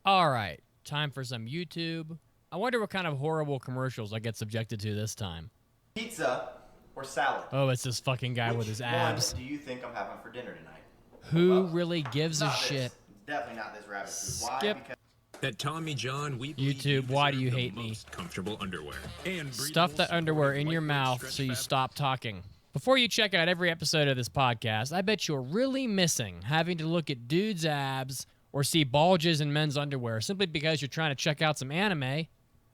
All right, time for some YouTube. I wonder what kind of horrible commercials I get subjected to this time. Pizza or salad? Oh, it's this fucking guy with his abs. Which one do you think I'm having for dinner tonight? Who really gives a Not shit? This. Definitely not this rabbit food. Why? Skip. Because At Tommy John, we YouTube, why do you hate me? Comfortable underwear. And Stuff that underwear in your mouth so you stop talking. Before you check out every episode of this podcast, I bet you're really missing having to look at dudes' abs or see bulges in men's underwear simply because you're trying to check out some anime.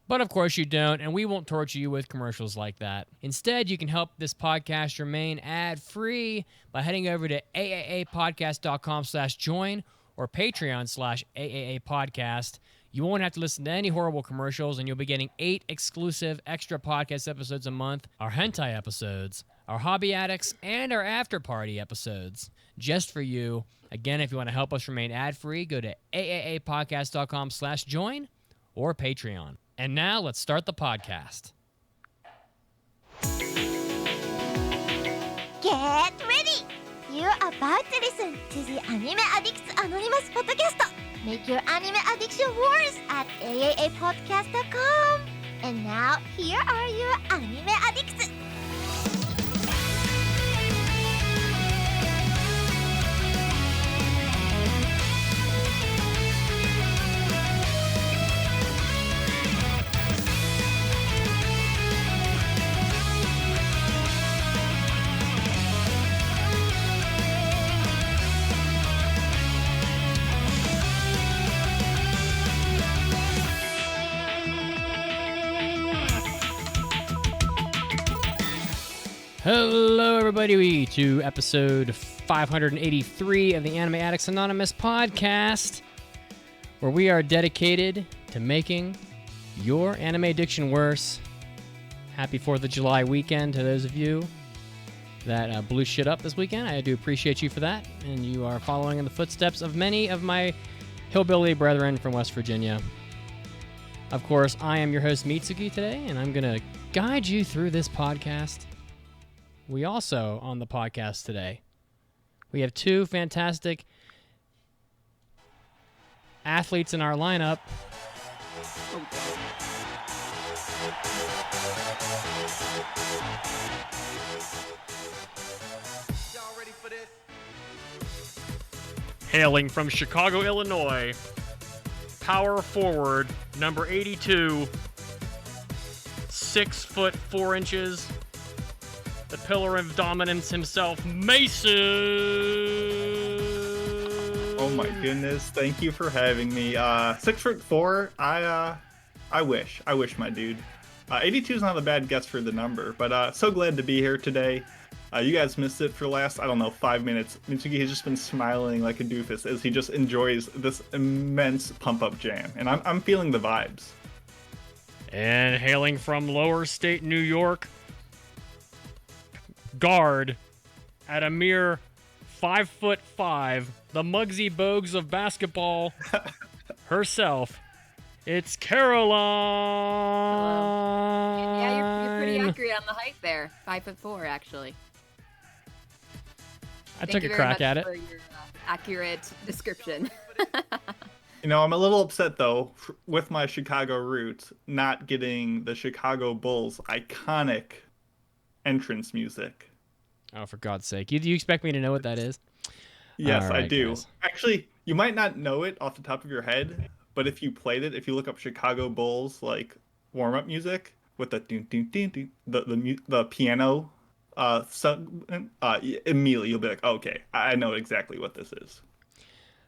But of course you don't, and we won't torture you with commercials like that. Instead, you can help this podcast remain ad-free by heading over to aaapodcast.com/join or Patreon/AAApodcast. You won't have to listen to any horrible commercials, and you'll be getting 8 exclusive extra podcast episodes a month, our hentai episodes, our hobby addicts, and our after party episodes, just for you. Again, if you want to help us remain ad-free, go to aaapodcast.com/join or Patreon. And now let's start the podcast. Get ready! You're about to listen to the Anime Addicts Anonymous podcast. Make your anime addiction worse at aaapodcast.com. And now, here are your anime addicts. Hello, everybody, to episode 583 of the Anime Addicts Anonymous podcast, where we are dedicated to making your anime addiction worse. Happy 4th of July weekend to those of you that blew shit up this weekend. I do appreciate you for that, and you are following in the footsteps of many of my hillbilly brethren from West Virginia. Of course, I am your host, Mitsuki, today, and I'm going to guide you through this podcast. We also, on the podcast today, we have 2 fantastic athletes in our lineup. y'all ready for this? Hailing from Chicago, Illinois, power forward, number 82, 6 foot 4 inches, the pillar of dominance himself, Mason. Oh my goodness! Thank you for having me. 6'4". I wish, my dude. 82 is not a bad guess for the number, but so glad to be here today. You guys missed it for the last, 5 minutes. Mitsuki has just been smiling like a doofus as he just enjoys this immense pump-up jam, and I'm feeling the vibes. And hailing from Lower State, New York, guard at a mere 5'5", the Muggsy Bogues of basketball herself. It's Caroline. Yeah, you're pretty accurate on the height there. 5'4", actually. I took a crack at it. For your accurate description. I'm a little upset though with my Chicago roots, not getting the Chicago Bulls iconic entrance music. Oh, for God's sake. You expect me to know what that is? Yes, All right, I do. guys. Actually, you might not know it off the top of your head, but if you played it, if you look up Chicago Bulls like warm-up music with the ding, ding, ding, ding, the piano, immediately you'll be like, okay, I know exactly what this is.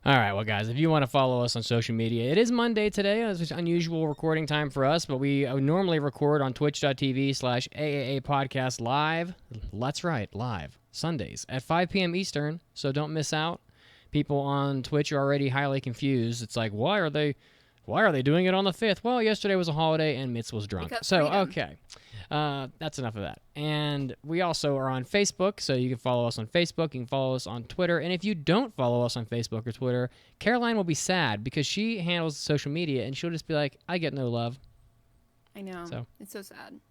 All right, well, guys, if you want to follow us on social media, it is Monday today. It's unusual recording time for us, but we normally record on twitch.tv/AAA Podcast Live. That's right, live, Sundays at 5 p.m. Eastern, so don't miss out. People on Twitch are already highly confused. It's like, why are they doing it on the 5th? Well, yesterday was a holiday and Mitz was drunk. So, okay. That's enough of that. And we also are on Facebook, so you can follow us on Facebook. You can follow us on Twitter. And if you don't follow us on Facebook or Twitter, Caroline will be sad because she handles social media, and she'll just be like, I get no love. I know. So. It's so sad.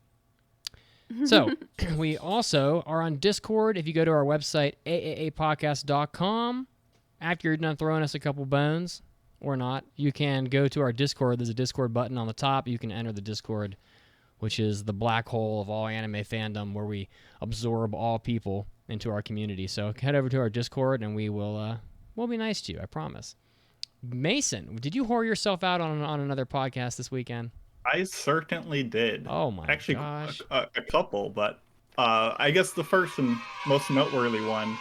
So we also are on Discord. If you go to our website, aaapodcast.com, after you're done throwing us a couple bones, or not, you can go to our Discord. There's a Discord button on the top. You can enter the Discord, which is the black hole of all anime fandom where we absorb all people into our community. So head over to our Discord and we'll be nice to you, I promise. Mason, did you whore yourself out on another podcast this weekend? I certainly did. Oh my gosh. A couple, but I guess the first and most noteworthy one,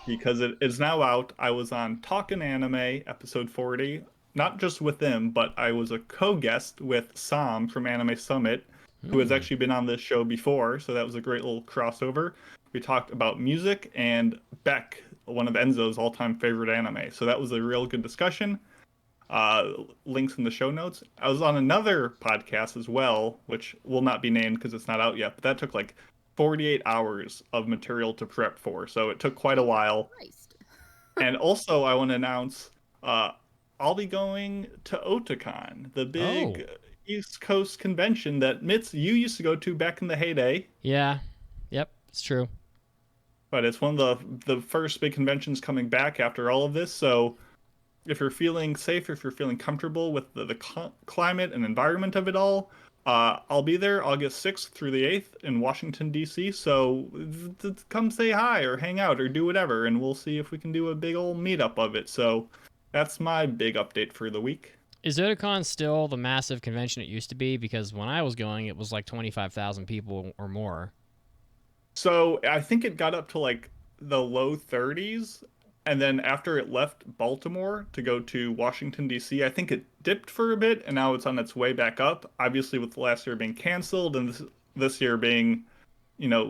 because it is now out. I was on Talkin' Anime, episode 40, not just with them, but I was a co-guest with Sam from Anime Summit, who has actually been on this show before, so that was a great little crossover. We talked about music and Beck, one of Enzo's all-time favorite anime, so that was a real good discussion. Links in the show notes. I was on another podcast as well, which will not be named because it's not out yet, but that took like 48 hours of material to prep for, so it took quite a while. Christ. And also, I want to announce I'll be going to Otakon, the big East Coast convention that Mitz, you used to go to back in the heyday. Yeah. Yep, it's true. But it's one of the first big conventions coming back after all of this, so if you're feeling safe, if you're feeling comfortable with the climate and environment of it all, I'll be there August 6th through the 8th in Washington, D.C., so come say hi or hang out or do whatever, and we'll see if we can do a big old meetup of it. So that's my big update for the week. Is Otakon still the massive convention it used to be? Because when I was going, it was like 25,000 people or more. So I think it got up to like the low 30s, and then after it left Baltimore to go to Washington, D.C., I think it dipped for a bit, and now it's on its way back up. Obviously, with last year being canceled and this year being,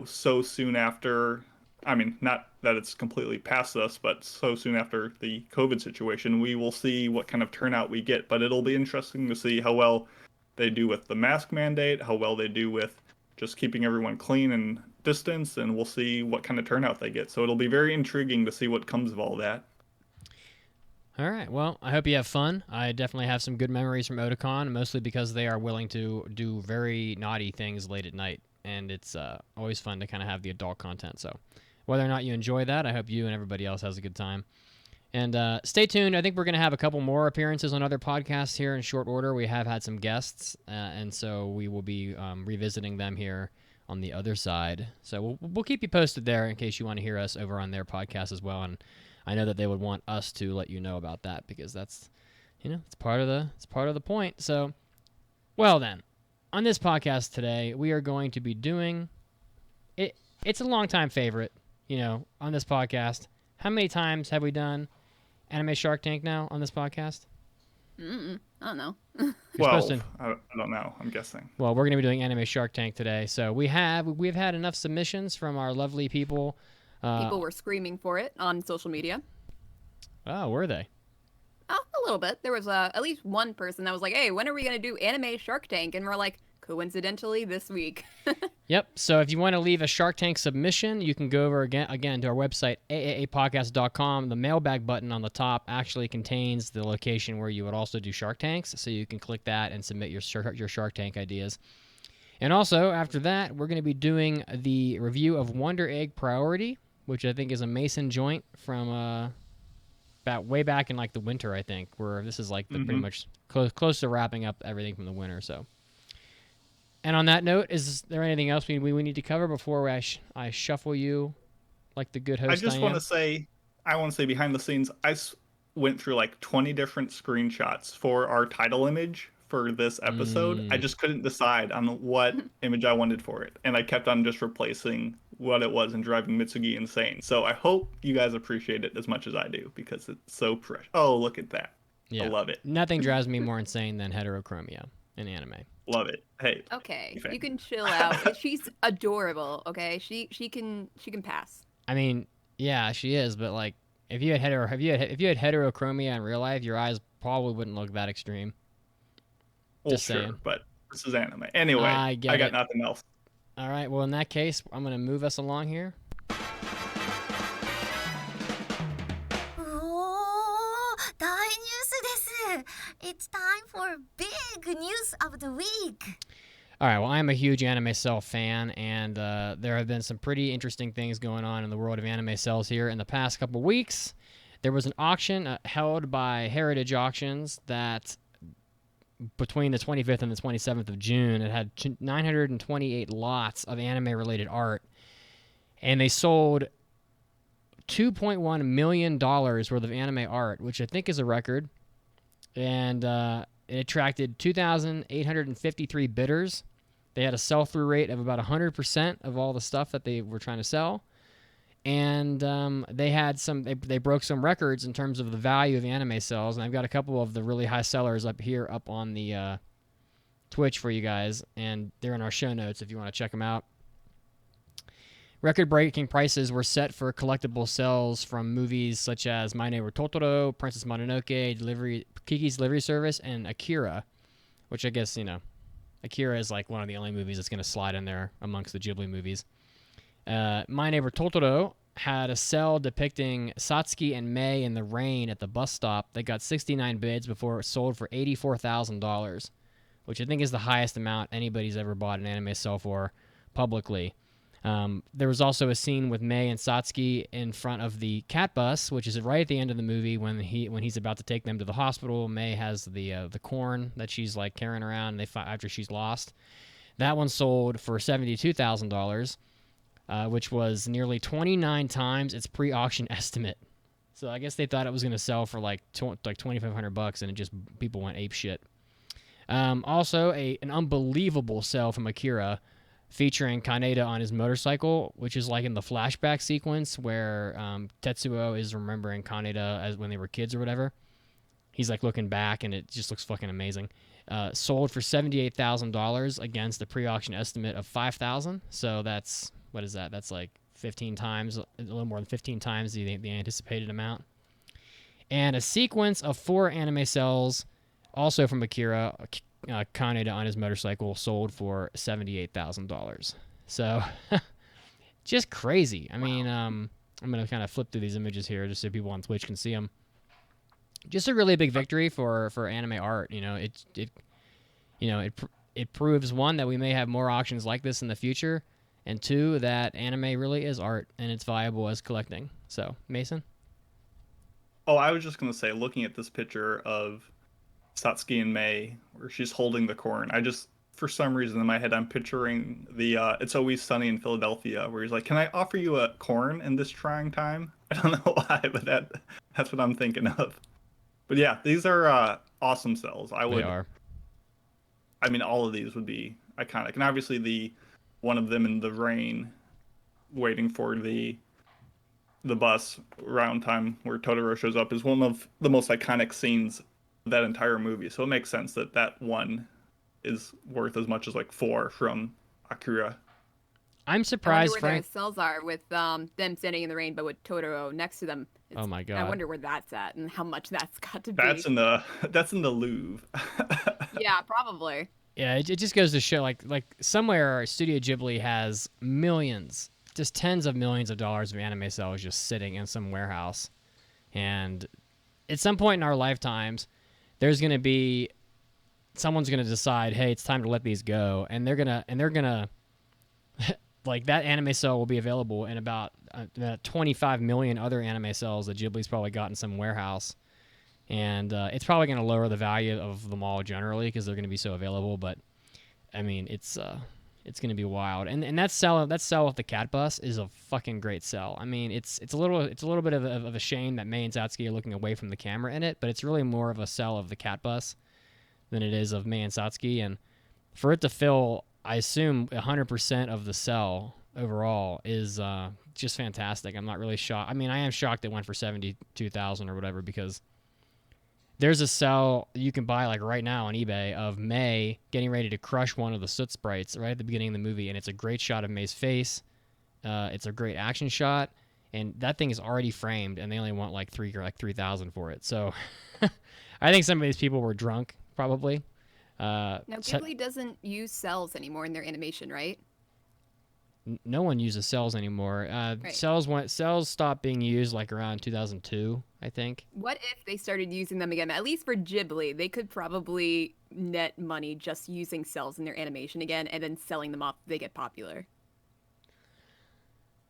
so soon after, I mean, not that it's completely past us, but so soon after the COVID situation, we will see what kind of turnout we get. But it'll be interesting to see how well they do with the mask mandate, how well they do with just keeping everyone clean and distance, and we'll see what kind of turnout they get. So it'll be very intriguing to see what comes of all that. All right. Well, I hope you have fun. I definitely have some good memories from Otakon, mostly because they are willing to do very naughty things late at night, and it's always fun to kind of have the adult content. So whether or not you enjoy that, I hope you and everybody else has a good time. And stay tuned. I think we're going to have a couple more appearances on other podcasts here in short order. We have had some guests, and so we will be revisiting them here on the other side. So we'll keep you posted there in case you want to hear us over on their podcast as well. And I know that they would want us to let you know about that because that's, it's part of the point. So, well then, on this podcast today, we are going to be doing it. It's a long-time favorite, on this podcast. How many times have we done Anime Shark Tank now on this podcast? I don't know. 12. I don't know. I'm guessing. Well, we're going to be doing Anime Shark Tank today. So we've had enough submissions from our lovely people. People were screaming for it on social media. Oh, were they? Oh, a little bit. There was at least one person that was like, hey, when are we going to do Anime Shark Tank? And we're like, coincidentally, this week. Yep. So if you want to leave a Shark Tank submission, you can go over again to our website, aaapodcast.com. The mailbag button on the top actually contains the location where you would also do Shark Tanks. So you can click that and submit your Shark Tank ideas. And also, after that, we're going to be doing the review of Wonder Egg Priority, which I think is a Mason joint from about way back in like the winter, I think, where this is like the pretty much close to wrapping up everything from the winter. So. And on that note, is there anything else we need to cover before I shuffle you like the good host I just am? want to say behind the scenes, I went through like 20 different screenshots for our title image for this episode. I just couldn't decide on what image I wanted for it. And I kept on just replacing what it was and driving Mitsugi insane. So I hope you guys appreciate it as much as I do because it's so fresh. Oh, look at that. Yeah. I love it. Nothing drives me more insane than heterochromia in anime. Love it. Hey. Okay, you can chill out. She's adorable. Okay, she can pass. I mean, yeah, she is. But like, if you had heterochromia in real life, your eyes probably wouldn't look that extreme. Well, Just saying. Sure, but this is anime. Anyway, I got nothing else. All right. Well, in that case, I'm gonna move us along here. It's time for big news of the week. All right, well, I'm a huge Anime Cell fan, and there have been some pretty interesting things going on in the world of Anime Cells here in the past couple weeks. There was an auction held by Heritage Auctions that between the 25th and the 27th of June, it had 928 lots of anime-related art, and they sold $2.1 million worth of anime art, which I think is a record, and it attracted 2,853 bidders. They had a sell-through rate of about 100% of all the stuff that they were trying to sell. And they broke some records in terms of the value of anime sales, and I've got a couple of the really high sellers up on the Twitch for you guys, and they're in our show notes if you want to check them out. Record-breaking prices were set for collectible sales from movies such as My Neighbor Totoro, Princess Mononoke, Kiki's Delivery Service, and Akira, which I guess, Akira is like one of the only movies that's going to slide in there amongst the Ghibli movies. My Neighbor Totoro had a cell depicting Satsuki and Mei in the rain at the bus stop. They got 69 bids before it sold for $84,000, which I think is the highest amount anybody's ever bought an anime cell for publicly. There was also a scene with Mei and Satsuki in front of the cat bus, which is right at the end of the movie when he's about to take them to the hospital. Mei has the corn that she's like carrying around after she's lost. That one sold for $72,000. Which was nearly 29 times its pre-auction estimate. So I guess they thought it was going to sell for like $2,500, and it just people went ape shit. Also, an unbelievable sell from Akira, featuring Kaneda on his motorcycle, which is like in the flashback sequence where Tetsuo is remembering Kaneda as when they were kids or whatever. He's like looking back, and it just looks fucking amazing. Sold for $78,000 against a pre-auction estimate of $5,000. So that's. What is that? That's like 15 times, a little more than 15 times the anticipated amount. And a sequence of 4 anime cells, also from Akira, Kaneda on his motorcycle, sold for $78,000. So, just crazy. I mean, I'm going to kind of flip through these images here just so people on Twitch can see them. Just a really big victory for anime art. It proves, one, that we may have more auctions like this in the future, and 2, that anime really is art, and it's viable as collecting. So, Mason? Oh, I was just going to say, looking at this picture of Satsuki and Mei, where she's holding the corn, for some reason in my head, I'm picturing the It's Always Sunny in Philadelphia, where he's like, can I offer you a corn in this trying time? I don't know why, but that's what I'm thinking of. But yeah, these are awesome cells. They are. I mean, all of these would be iconic. And obviously one of them in the rain, waiting for the bus around time where Totoro shows up, is one of the most iconic scenes of that entire movie. So it makes sense that one is worth as much as like 4 from Akira. I'm surprised, I wonder where Frank. their cells are with them standing in the rain, but with Totoro next to them. Oh my god! I wonder where that's at and how much that's got to be. That's in the Louvre. Yeah, probably. Yeah, it just goes to show, like somewhere Studio Ghibli has millions, just tens of millions of dollars of anime cells just sitting in some warehouse, and at some point in our lifetimes, someone's gonna decide, hey, it's time to let these go, and they're gonna like that anime cell will be available in about 25 million other anime cells that Ghibli's probably got in some warehouse. And it's probably going to lower the value of them all generally because they're going to be so available. But I mean, it's going to be wild. And that cell with the cat bus is a fucking great cell. I mean, it's a little bit of a shame that Mei and Satsuki are looking away from the camera in it, but it's really more of a cell of the cat bus than it is of Mei and Satsuki. And for it to fill, I assume 100% of the cell overall is just fantastic. I'm not really shocked. I mean, I am shocked it went for $72,000 or whatever because. There's a cell you can buy like right now on eBay of Mei getting ready to crush one of the soot sprites right at the beginning of the movie, and it's a great shot of Mei's face. It's a great action shot, and that thing is already framed, and they only want like $3,000 for it. So I think some of these people were drunk, probably. Now Ghibli doesn't use cells anymore in their animation, right? No one uses cells anymore. Right. Cells stopped being used like around 2002, I think. What if they started using them again? At least for Ghibli, they could probably net money just using cells in their animation again and then selling them off if they get popular.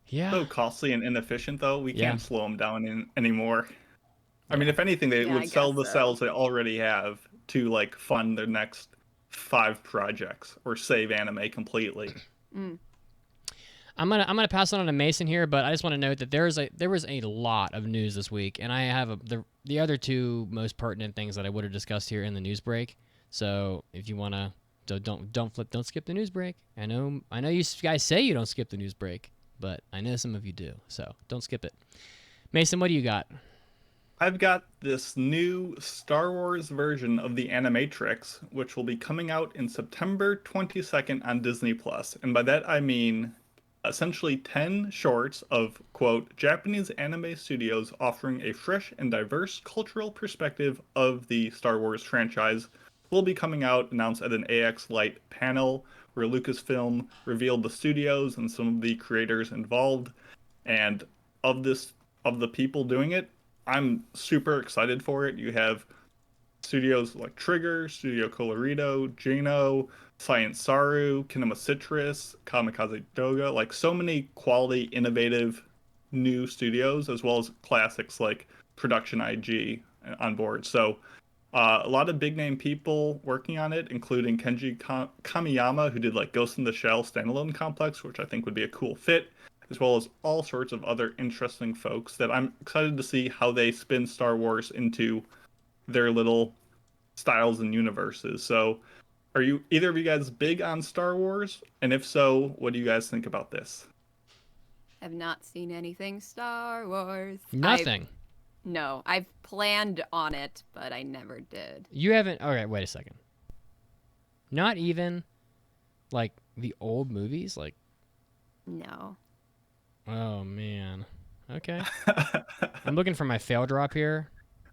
Yeah. So costly and inefficient, though. We can't slow them down anymore. I mean, if anything, they Yeah, I would sell guess the so. cells they already have to like fund their next 5 projects or save anime completely. I'm gonna pass it on to Mason here, but I just want to note that there was a lot of news this week, and I have the other two most pertinent things that I would have discussed here in the news break. So if you wanna, don't skip the news break. I know you guys say you don't skip the news break, but I know some of you do. So don't skip it. Mason, what do you got? I've got this new Star Wars version of the Animatrix, which will be coming out in September 22nd on Disney Plus. And by that I mean essentially 10 shorts of, quote, Japanese anime studios offering a fresh and diverse cultural perspective of the Star Wars franchise will be coming out, announced at an AX Light panel where Lucasfilm revealed the studios and some of the creators involved. And of the people doing it, I'm super excited for it. You have studios like Trigger, Studio Colorido, Geno, Science Saru, Kinema Citrus, Kamikaze Doga, like so many quality, innovative new studios, as well as classics like Production IG on board. So a lot of big name people working on it, including Kenji Kamiyama, who did like Ghost in the Shell standalone complex, which I think would be a cool fit, as well as all sorts of other interesting folks that I'm excited to see how they spin Star Wars into their little styles and universes. So are you either of you guys big on Star Wars? And if so, what do you guys think about this? I've not seen anything Star Wars. Nothing. No, I've planned on it, but I never did. You haven't. All right, wait a second. Not even like the old movies, like. No. Oh man. Okay. I'm looking for my fail drop here.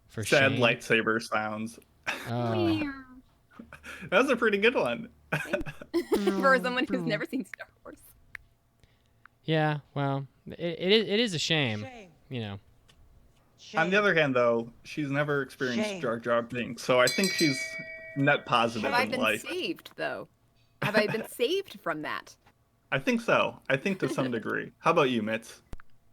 For Sad Shane. lightsaber sounds. Oh. That was a pretty good one. For someone who's never seen Star Wars. Yeah. Well, it is a shame. You know. On the other hand, though, she's never experienced Jar Jar Binks, so I think she's net positive Have I in been life. saved, though? Have I been saved from that? I think so. I think to some degree. How about you, Mitz?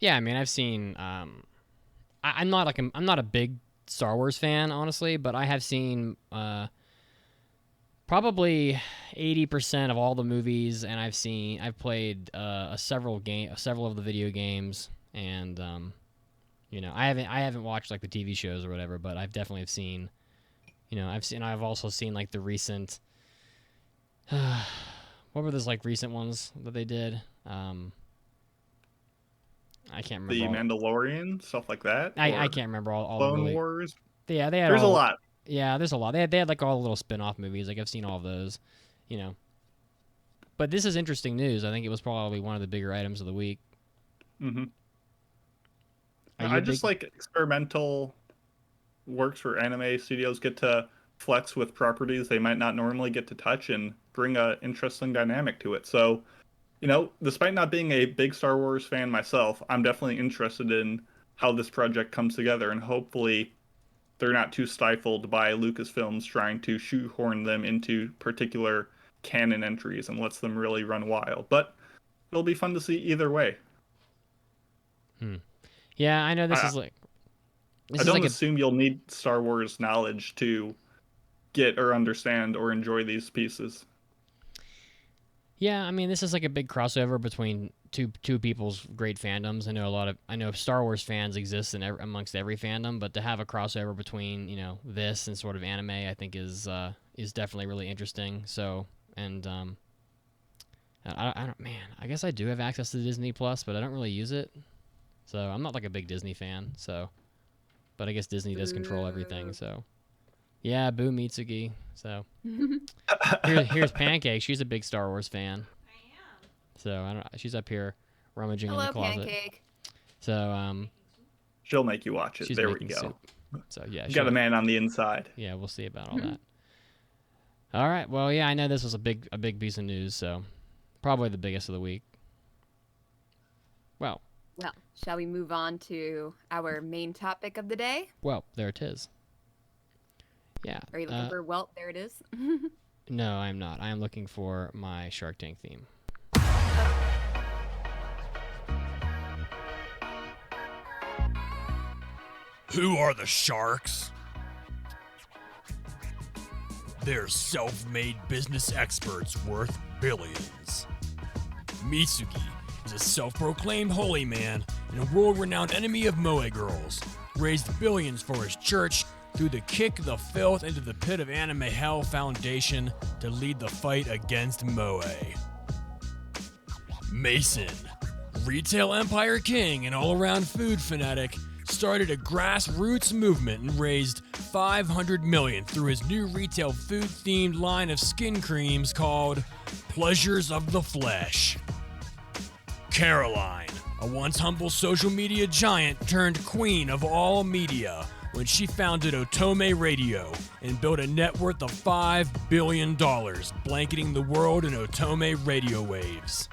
Yeah. I mean, I've seen. I'm not a big Star Wars fan, honestly, but I have seen probably 80% of all the movies, and I've played several of the video games, and you know, I haven't watched like the TV shows or whatever, but I've definitely seen, you know, I've also seen like the recent, what were those like recent ones that they did? I can't remember. The all- Mandalorian, stuff like that? I Or can't remember all Clone the really. Wars? Yeah, they had There's a all- lot. Yeah, there's a lot. They had like all the little spin-off movies. Like I've seen all of those, you know. But this is interesting news. I think it was probably one of the bigger items of the week. Mm-hmm. Are you I a just big- like experimental works where anime studios get to flex with properties they might not normally get to touch and bring a interesting dynamic to it. So, you know, despite not being a big Star Wars fan myself, I'm definitely interested in how this project comes together, and hopefully they're not too stifled by Lucasfilms trying to shoehorn them into particular canon entries and lets them really run wild. But it'll be fun to see either way. Yeah, I know this I- is like. I don't assume you'll need Star Wars knowledge to get or understand or enjoy these pieces. Yeah, I mean, this is like a big crossover between two people's great fandoms. I know Star Wars fans exist amongst every fandom, but to have a crossover between, you know, this and sort of anime, I think is definitely really interesting. So, and I don't, man, I guess I do have access to Disney Plus, but I don't really use it. So I'm not like a big Disney fan. So, but I guess Disney does control everything. So, yeah, boo Mitsuki. So here's Pancake. She's a big Star Wars fan. I am. So I don't. She's up here rummaging in the Hello, closet. Pancake. So She'll make you watch it. she's There we making go. soup. So yeah, You got a she'll- man on the inside. Yeah, we'll see about all that. All right. Well, yeah, I know this was a big piece of news, so probably the biggest of the week. Well, Well, shall we move on to our main topic of the day? there it is. Yeah. Are you looking for, well, there it is. No, I'm not. I am looking for my Shark Tank theme. Who are the Sharks? They're self-made business experts worth billions. Mitsugi is a self-proclaimed holy man and a world-renowned enemy of moe girls. Raised billions for his church through the Kick the Filth into the Pit of Anime Hell Foundation to lead the fight against moe. Mason, retail empire king and all-around food fanatic, started a grassroots movement and raised $500 million through his new retail food-themed line of skin creams called Pleasures of the Flesh. Caroline, a once humble social media giant turned queen of all media when she founded Otome Radio and built a net worth of $5 billion, blanketing the world in Otome radio waves.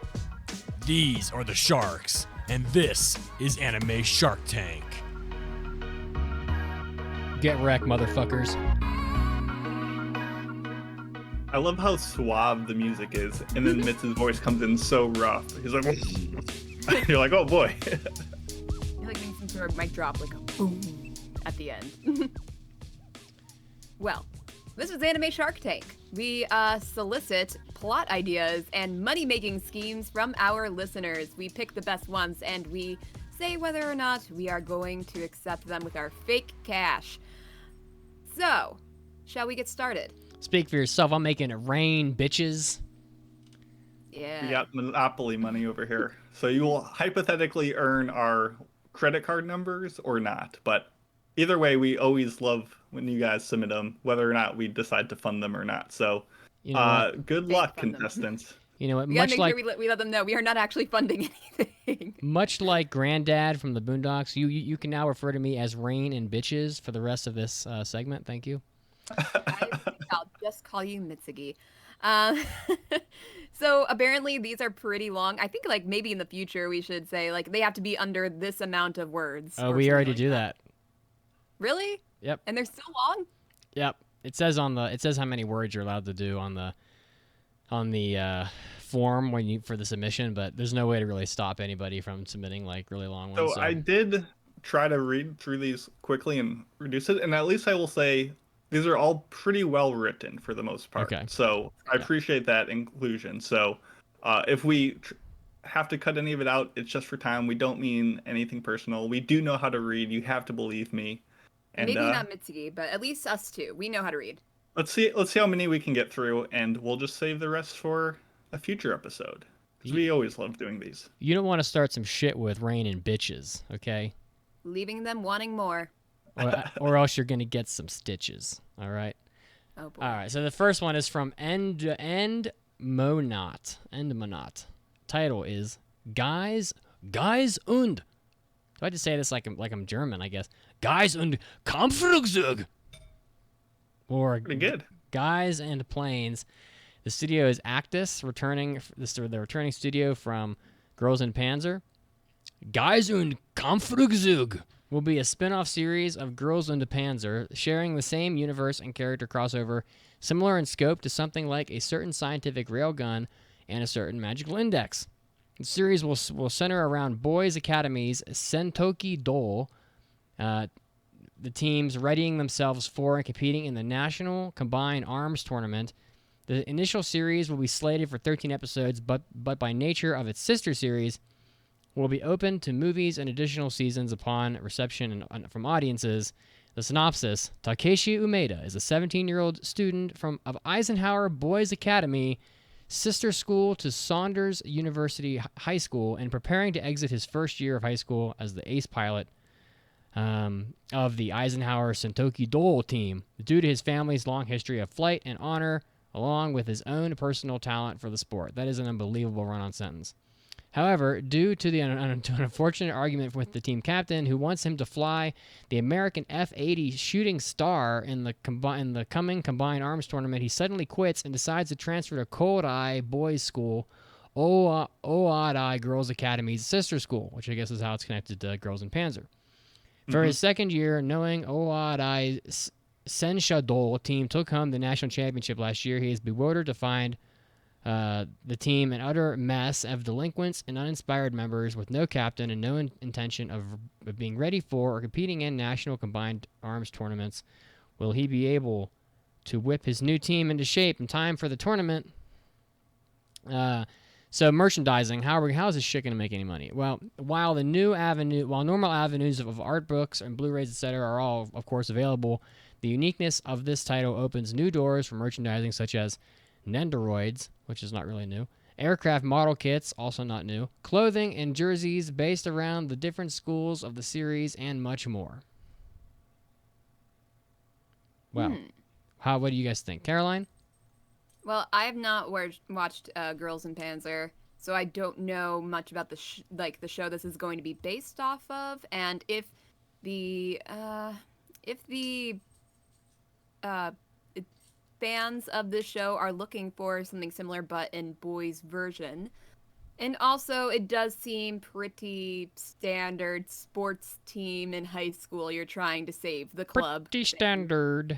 These are the Sharks, and this is Anime Shark Tank. Get wrecked, motherfuckers. I love how suave the music is, and then Mitz's voice comes in so rough. He's like, you're like, oh boy. You're like doing some sort of mic drop, like a boom at the end. Well, this was Anime Shark Tank. We solicit plot ideas and money-making schemes from our listeners. We pick the best ones, and we say whether or not we are going to accept them with our fake cash. So, shall we get started? Speak for yourself. I'm making it rain, bitches. Yeah. We got Monopoly money over here. So you will hypothetically earn our credit card numbers or not. But either way, we always love when you guys submit them, whether or not we decide to fund them or not. So You know what? good Fake luck, fund them. contestants. You know what? We gotta Much make like sure we let them know we are not actually funding anything. much like Granddad from the Boondocks, you can now refer to me as Rain and Bitches for the rest of this segment. Thank you. I'll just call you Mitsugi. So apparently these are pretty long. I think like maybe in the future we should say like they have to be under this amount of words. Oh, or we something already like do that. Really? Yep. And they're so long? Yep. It says how many words you're allowed to do on the form for the submission, but there's no way to really stop anybody from submitting like really long ones. So I did try to read through these quickly and reduce it, and at least I will say these are all pretty well written for the most part. Okay. So I appreciate that inclusion. So if we have to cut any of it out, it's just for time. We don't mean anything personal. We do know how to read. You have to believe me. And Maybe not Mitsugi, but at least us two. We know how to read. let's see how many we can get through, and we'll just save the rest for a future episode. Because we always love doing these. You don't want to start some shit with Rain and Bitches, okay? Leaving them wanting more. Or else you're gonna get some stitches. All right. Oh boy. All right. So the first one is from End Monat. Title is Guys und. Do I just say this like I'm German? I guess Guys und Kampfflugzeug. Or Pretty good. Guys and Planes. The studio is Actus, the returning studio from Girls in Panzer. Guys und Kampfflugzeug will be a spin-off series of Girls in Panzer, sharing the same universe and character crossover, similar in scope to something like a certain scientific railgun and a certain magical index. The series will center around boys' academies Sentoki Dole, the teams readying themselves for and competing in the National Combined Arms Tournament. The initial series will be slated for 13 episodes, but by nature of its sister series, will be open to movies and additional seasons upon reception from audiences. The synopsis: Takeshi Umeda is a 17-year-old student of Eisenhower Boys Academy, sister school to Saunders University High School, and preparing to exit his first year of high school as the ace pilot of the Eisenhower Sentoki Dole team, due to his family's long history of flight and honor, along with his own personal talent for the sport. That is an unbelievable run-on sentence. However, due to an unfortunate argument with the team captain, who wants him to fly the American F-80 Shooting Star in the coming Combined Arms Tournament, he suddenly quits and decides to transfer to Kodai Boys School, Oadai Girls Academy's sister school, which I guess is how it's connected to Girls in Panzer. For his second year, knowing Oadai Senshadol team took home the national championship last year, he is bewildered to find The team an utter mess of delinquents and uninspired members with no captain and no intention of being ready for or competing in national combined arms tournaments. Will he be able to whip his new team into shape in time for the tournament? So merchandising, how is this shit going to make any money? Well, while normal avenues of art books and Blu-rays, etc., are all, of course, available, the uniqueness of this title opens new doors for merchandising such as Nendoroids, which is not really new, aircraft model kits, also not new, clothing and jerseys based around the different schools of the series, and much more. Well, what do you guys think? Caroline? Well, I have not watched Girls in Panzer, so I don't know much about the show this is going to be based off of, and if the fans of this show are looking for something similar but in boys version. And also, it does seem pretty standard sports team in high school. You're trying to save the club. Pretty standard.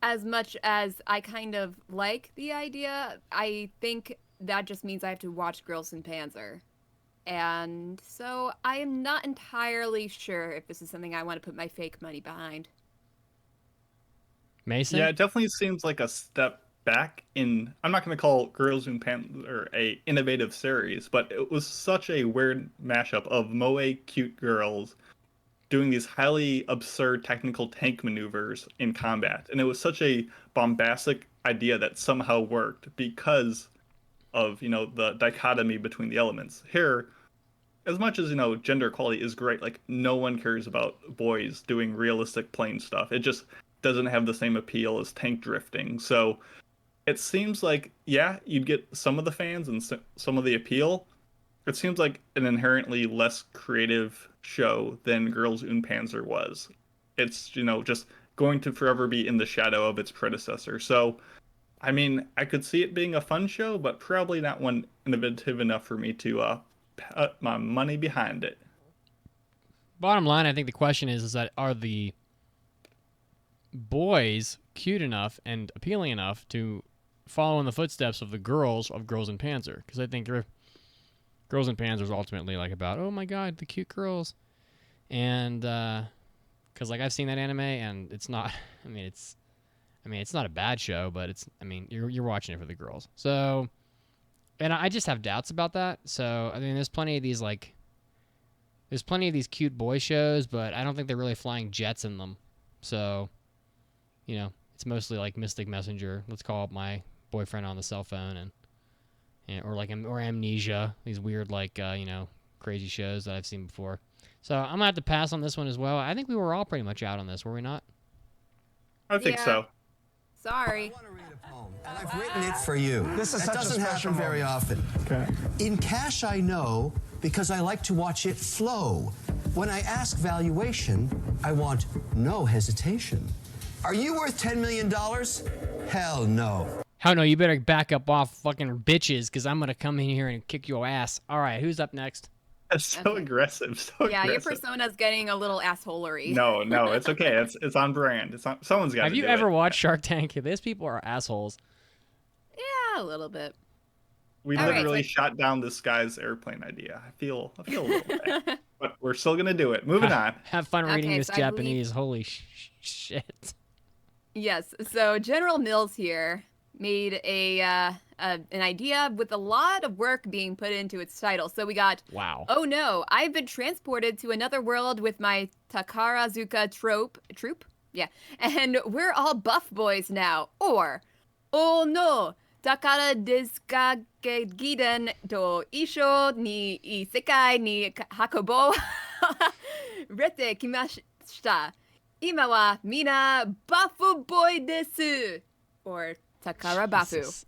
As much as I kind of like the idea, I think that just means I have to watch Girls in Panzer. And so I am not entirely sure if this is something I want to put my fake money behind. Mason? Yeah, it definitely seems like a step back in. I'm not going to call Girls in Panzer a innovative series, but it was such a weird mashup of moe cute girls doing these highly absurd technical tank maneuvers in combat, and it was such a bombastic idea that somehow worked because of the dichotomy between the elements. Here, as much as gender equality is great, like no one cares about boys doing realistic plane stuff. It just doesn't have the same appeal as tank drifting. So it seems like, yeah, you'd get some of the fans and some of the appeal. It seems like an inherently less creative show than Girls und Panzer was. It's, just going to forever be in the shadow of its predecessor. So, I mean, I could see it being a fun show, but probably not one innovative enough for me to put my money behind it. Bottom line, I think the question is that are the boys cute enough and appealing enough to follow in the footsteps of the girls of Girls in Panzer? Because I think Girls in Panzer is ultimately like about, oh my god, the cute girls. And because like I've seen that anime and it's not, it's not a bad show, but you're watching it for the girls. So, and I just have doubts about that. So there's plenty of these cute boy shows, but I don't think they're really flying jets in them. So, it's mostly like Mystic Messenger. Let's call up my boyfriend on the cell phone or Amnesia. These weird crazy shows that I've seen before. So I'm gonna have to pass on this one as well. I think we were all pretty much out on this, were we not? I think so. Sorry. And I've written it for you. This is that such a doesn't happen special very often. Okay. In cash, I know because I like to watch it flow. When I ask valuation, I want no hesitation. Are you worth $10 million? Hell no. Hell no, you better back up off fucking bitches, because I'm going to come in here and kick your ass. All right, who's up next? That's so aggressive. Yeah, your persona's getting a little assholery. No, it's okay. It's on brand. Someone's got to do it. Have you ever watched Shark Tank? These people are assholes. Yeah, a little bit. We literally shot down this guy's airplane idea. I feel a little bad. But we're still going to do it. Moving on. Have fun reading this Japanese. Holy shit. Yes, so General Mills here made an idea with a lot of work being put into its title. So we got, wow. Oh no, I've been transported to another world with my Takarazuka troop. Yeah, and we're all buff boys now. Or, oh no, Takara desuka giden to isho ni isekai ni hakobo rete kimashita. Ima wa mina bafu boy desu. Or Takara Bafu.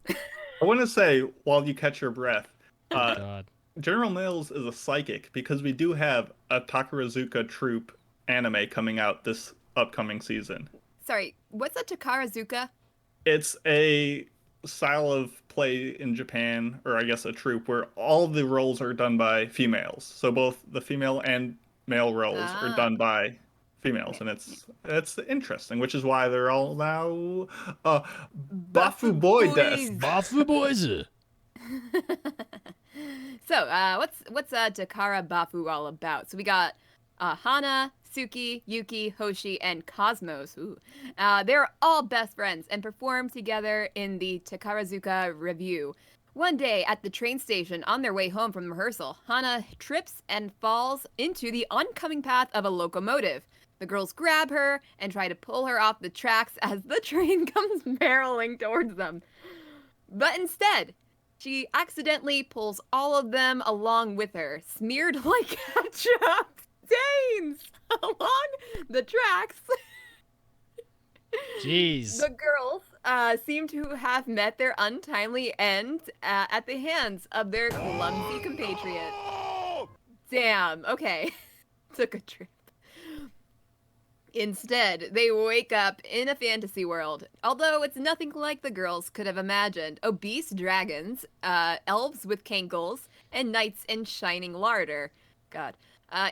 I want to say, while you catch your breath, God. General Mills is a psychic because we do have a Takarazuka troop anime coming out this upcoming season. Sorry, what's a Takarazuka? It's a style of play in Japan, or I guess a troupe, where all the roles are done by females. So both the female and male roles are done by females, and it's interesting, which is why they're all now Bafu boy boys. desk. Bafu boys. So, what's Takara Bafu all about? So we got Hana, Suki, Yuki, Hoshi, and Cosmos. Ooh. They're all best friends and perform together in the Takarazuka Review. One day at the train station on their way home from rehearsal, Hana trips and falls into the oncoming path of a locomotive. The girls grab her and try to pull her off the tracks as the train comes barreling towards them. But instead, she accidentally pulls all of them along with her, smeared like ketchup stains along the tracks. Jeez. The girls seem to have met their untimely end at the hands of their clumsy compatriot. Damn, okay. Took a trip. Instead, they wake up in a fantasy world. Although it's nothing like the girls could have imagined. Obese dragons, elves with cankles, and knights in shining larder. God.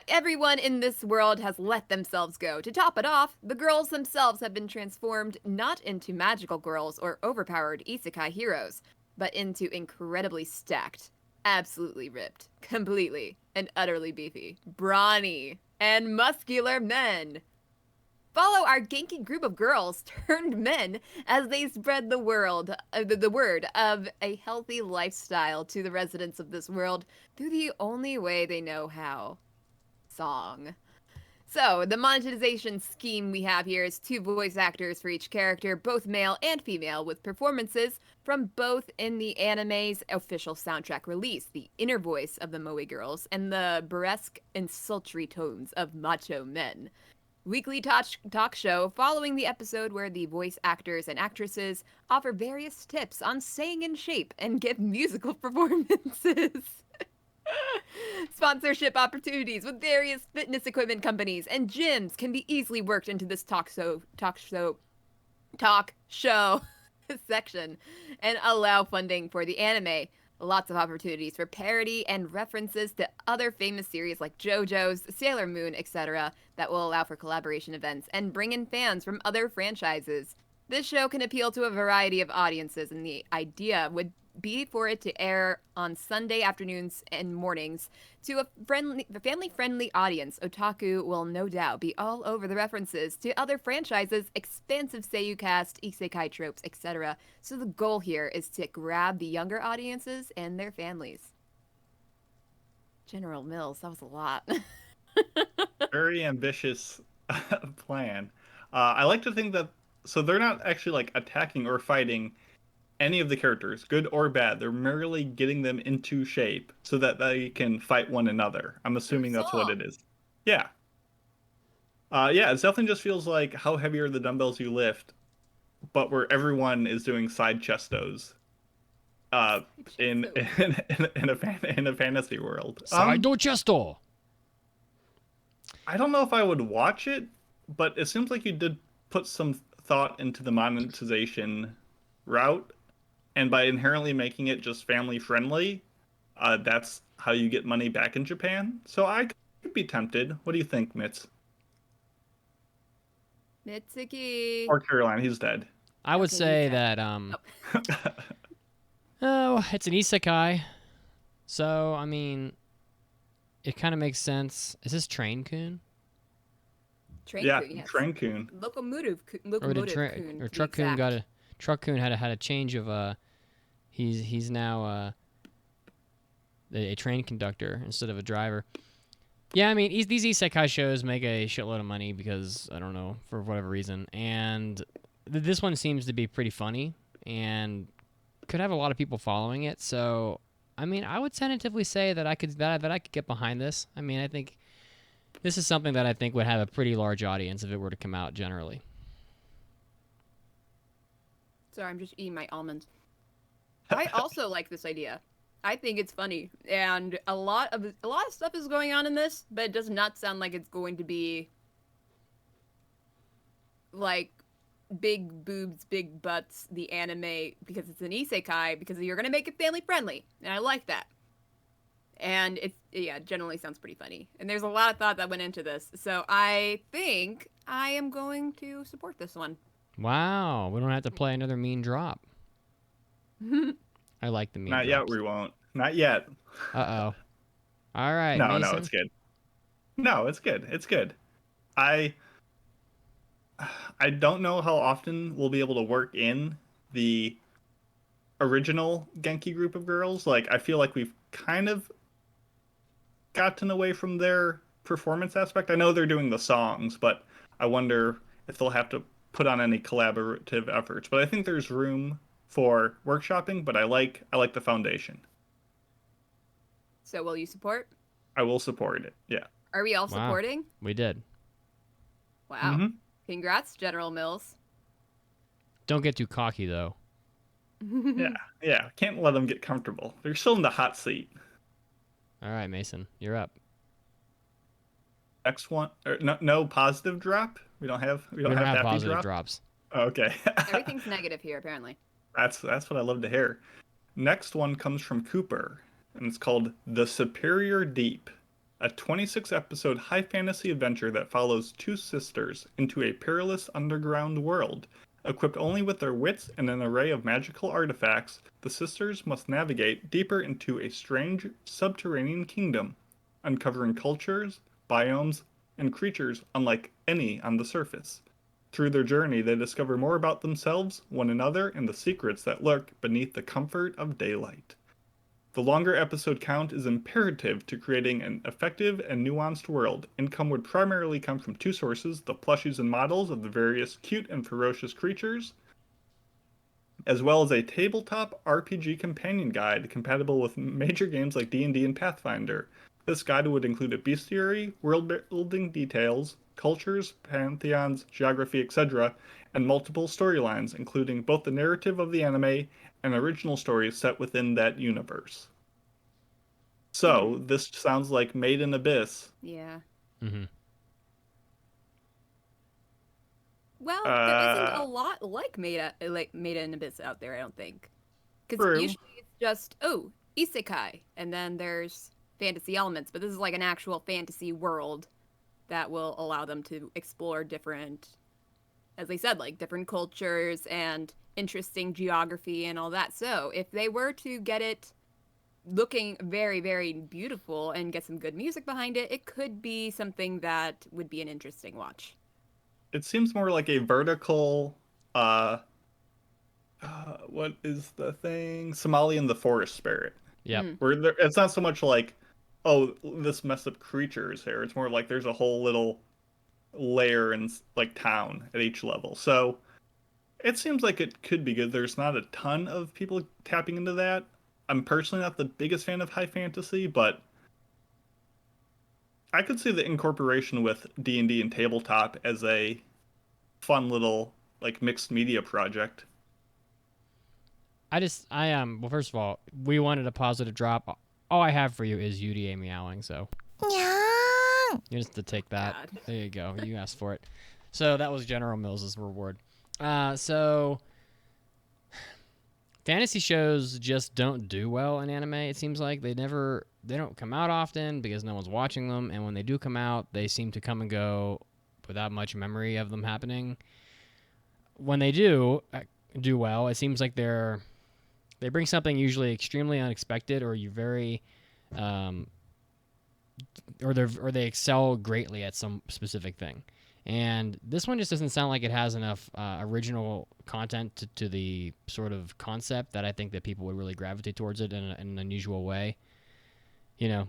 Everyone in this world has let themselves go. To top it off, the girls themselves have been transformed not into magical girls or overpowered isekai heroes, but into incredibly stacked, absolutely ripped, completely and utterly beefy, brawny, and muscular men. Follow our ganky group of girls turned men as they spread the word of a healthy lifestyle to the residents of this world through the only way they know how. Song. So, the monetization scheme we have here is 2 voice actors for each character, both male and female, with performances from both in the anime's official soundtrack release, the inner voice of the Moe girls and the burlesque and sultry tones of macho men. Weekly talk show following the episode where the voice actors and actresses offer various tips on staying in shape and give musical performances. Sponsorship opportunities with various fitness equipment companies and gyms can be easily worked into this talk show section and allow funding for the anime. Lots of opportunities for parody and references to other famous series like JoJo's, Sailor Moon, etc. that will allow for collaboration events and bring in fans from other franchises. This show can appeal to a variety of audiences, and the idea would be for it to air on Sunday afternoons and mornings to a family-friendly audience. Otaku will no doubt be all over the references to other franchises, expansive seiyuu cast, isekai tropes, etc. So the goal here is to grab the younger audiences and their families. General Mills, that was a lot. Very ambitious plan. I like to think that, so they're not actually like attacking or fighting any of the characters, good or bad. They're merely getting them into shape so that they can fight one another. I'm assuming that's what it is. Yeah. Yeah, it definitely just feels like how heavy are the dumbbells you lift, but where everyone is doing side chestos. In a fantasy world. Side chesto. I don't know if I would watch it, but it seems like you did put some thought into the monetization route, and by inherently making it just family friendly, that's how you get money back in Japan. So I could be tempted. What do you think, Mitz? Mitsuki. Or Caroline, he's dead. I would say that it's an isekai. So, I mean, it kind of makes sense. Is this Train-kun? Train-kun, yes. Train-kun. Locomotive Kun. Or Truck-kun got a... Truck-kun had a change of he's now a train conductor instead of a driver. Yeah, I mean these isekai shows make a shitload of money because I don't know, for whatever reason, and this one seems to be pretty funny and could have a lot of people following it. So I mean, I would tentatively say that I could get behind this. I mean, I think this is something that I think would have a pretty large audience if it were to come out generally. Sorry, I'm just eating my almonds. I also like this idea. I think it's funny, and a lot of stuff is going on in this, but it does not sound like it's going to be like big boobs, big butts, the anime, because it's an isekai, because you're going to make it family friendly, and I like that. And generally sounds pretty funny. And there's a lot of thought that went into this. So I think I am going to support this one. Wow, we don't have to play another mean drop. I like the mean Not drops. yet, we won't. Not yet. Uh-oh. All right, No, Mason. no, it's good. No, it's good. It's good. I don't know how often we'll be able to work in the original Genki group of girls. Like, I feel like we've kind of gotten away from their performance aspect. I know they're doing the songs, but I wonder if they'll have to put on any collaborative efforts. But I think there's room for workshopping, but I like the foundation. So will you support? I will support it. Yeah. Are we all Wow. supporting? We did. Wow. Mhm. Congrats, General Mills. Don't get too cocky, though. Yeah. Can't let them get comfortable. They're still in the hot seat. All right, Mason, you're up. Next one, no positive drop. We don't have happy positive drop? drops. Okay. Everything's negative here, apparently. That's what I love to hear. Next one comes from Cooper, and it's called The Superior Deep, a 26-episode high fantasy adventure that follows two sisters into a perilous underground world. Equipped only with their wits and an array of magical artifacts, the sisters must navigate deeper into a strange subterranean kingdom, uncovering cultures, biomes, and creatures unlike any on the surface. Through their journey, they discover more about themselves, one another, and the secrets that lurk beneath the comfort of daylight. The longer episode count is imperative to creating an effective and nuanced world. Income would primarily come from two sources, the plushies and models of the various cute and ferocious creatures, as well as a tabletop RPG companion guide compatible with major games like D&D and Pathfinder. This guide would include a bestiary, world-building details, cultures, pantheons, geography, etc., and multiple storylines, including both the narrative of the anime and original stories set within that universe. So, this sounds like Made in Abyss. Yeah. Mm-hmm. Well, there isn't a lot like Made in Abyss out there, I don't think. Because True. usually it's just, isekai, and then there's fantasy elements, but this is like an actual fantasy world that will allow them to explore different, as they said, like different cultures and interesting geography and all that. So if they were to get it looking very, very beautiful and get some good music behind it, it could be something that would be an interesting watch. It seems more like a vertical, what is the thing? Somali and the Forest Spirit. Yep. Where it's not so much like, oh, this messed up creature is here. It's more like there's a whole little layer and like town at each level. So it seems like it could be good. There's not a ton of people tapping into that. I'm personally not the biggest fan of high fantasy, but I could see the incorporation with D&D and tabletop as a fun little like mixed media project. Well, first of all, we wanted a positive drop. All I have for you is UDA meowing, so you just have to take that. God. There you go. You asked for it. So that was General Mills' reward. So fantasy shows just don't do well in anime. It seems like they don't come out often because no one's watching them, and when they do come out, they seem to come and go without much memory of them happening. When they do well, it seems like they bring something usually extremely unexpected, or or they excel greatly at some specific thing. And this one just doesn't sound like it has enough original content to the sort of concept that I think that people would really gravitate towards it in an unusual way. You know,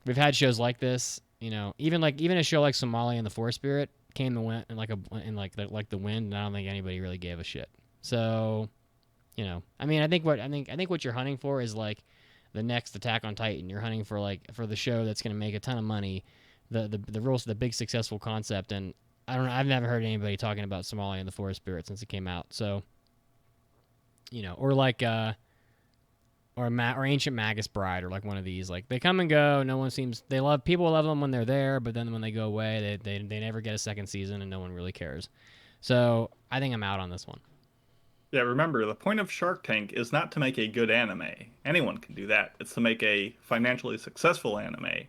we've had shows like this. You know, even a show like Somali and the Forest Spirit came the wind like the wind, and I don't think anybody really gave a shit. So, you know, I mean, I think what you're hunting for is like the next Attack on Titan. You're hunting for the show that's going to make a ton of money, the rules, the big successful concept. And I don't know, I've never heard anybody talking about Somalia and the Forest Spirit since it came out. So, you know, or like or Ancient Magus Bride, or like one of these. Like, they come and go. No one seems, people love them when they're there, but then when they go away, they never get a second season, and no one really cares. So I think I'm out on this one. Yeah, remember, the point of Shark Tank is not to make a good anime. Anyone can do that. It's to make a financially successful anime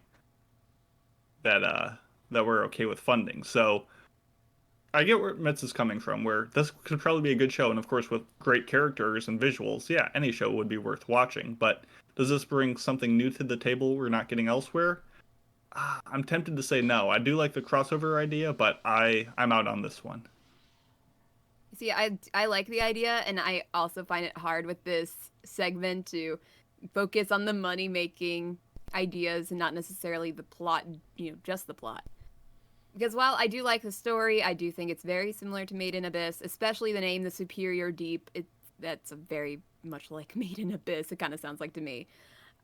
that we're okay with funding. So I get where Mitz is coming from, where this could probably be a good show, and of course with great characters and visuals, yeah, any show would be worth watching. But does this bring something new to the table we're not getting elsewhere? I'm tempted to say no. I do like the crossover idea, but I'm out on this one. See, I like the idea, and I also find it hard with this segment to focus on the money-making ideas and not necessarily the plot, just the plot. Because while I do like the story, I do think it's very similar to Made in Abyss, especially the name, The Superior Deep. That's very much like Made in Abyss, it kind of sounds like to me.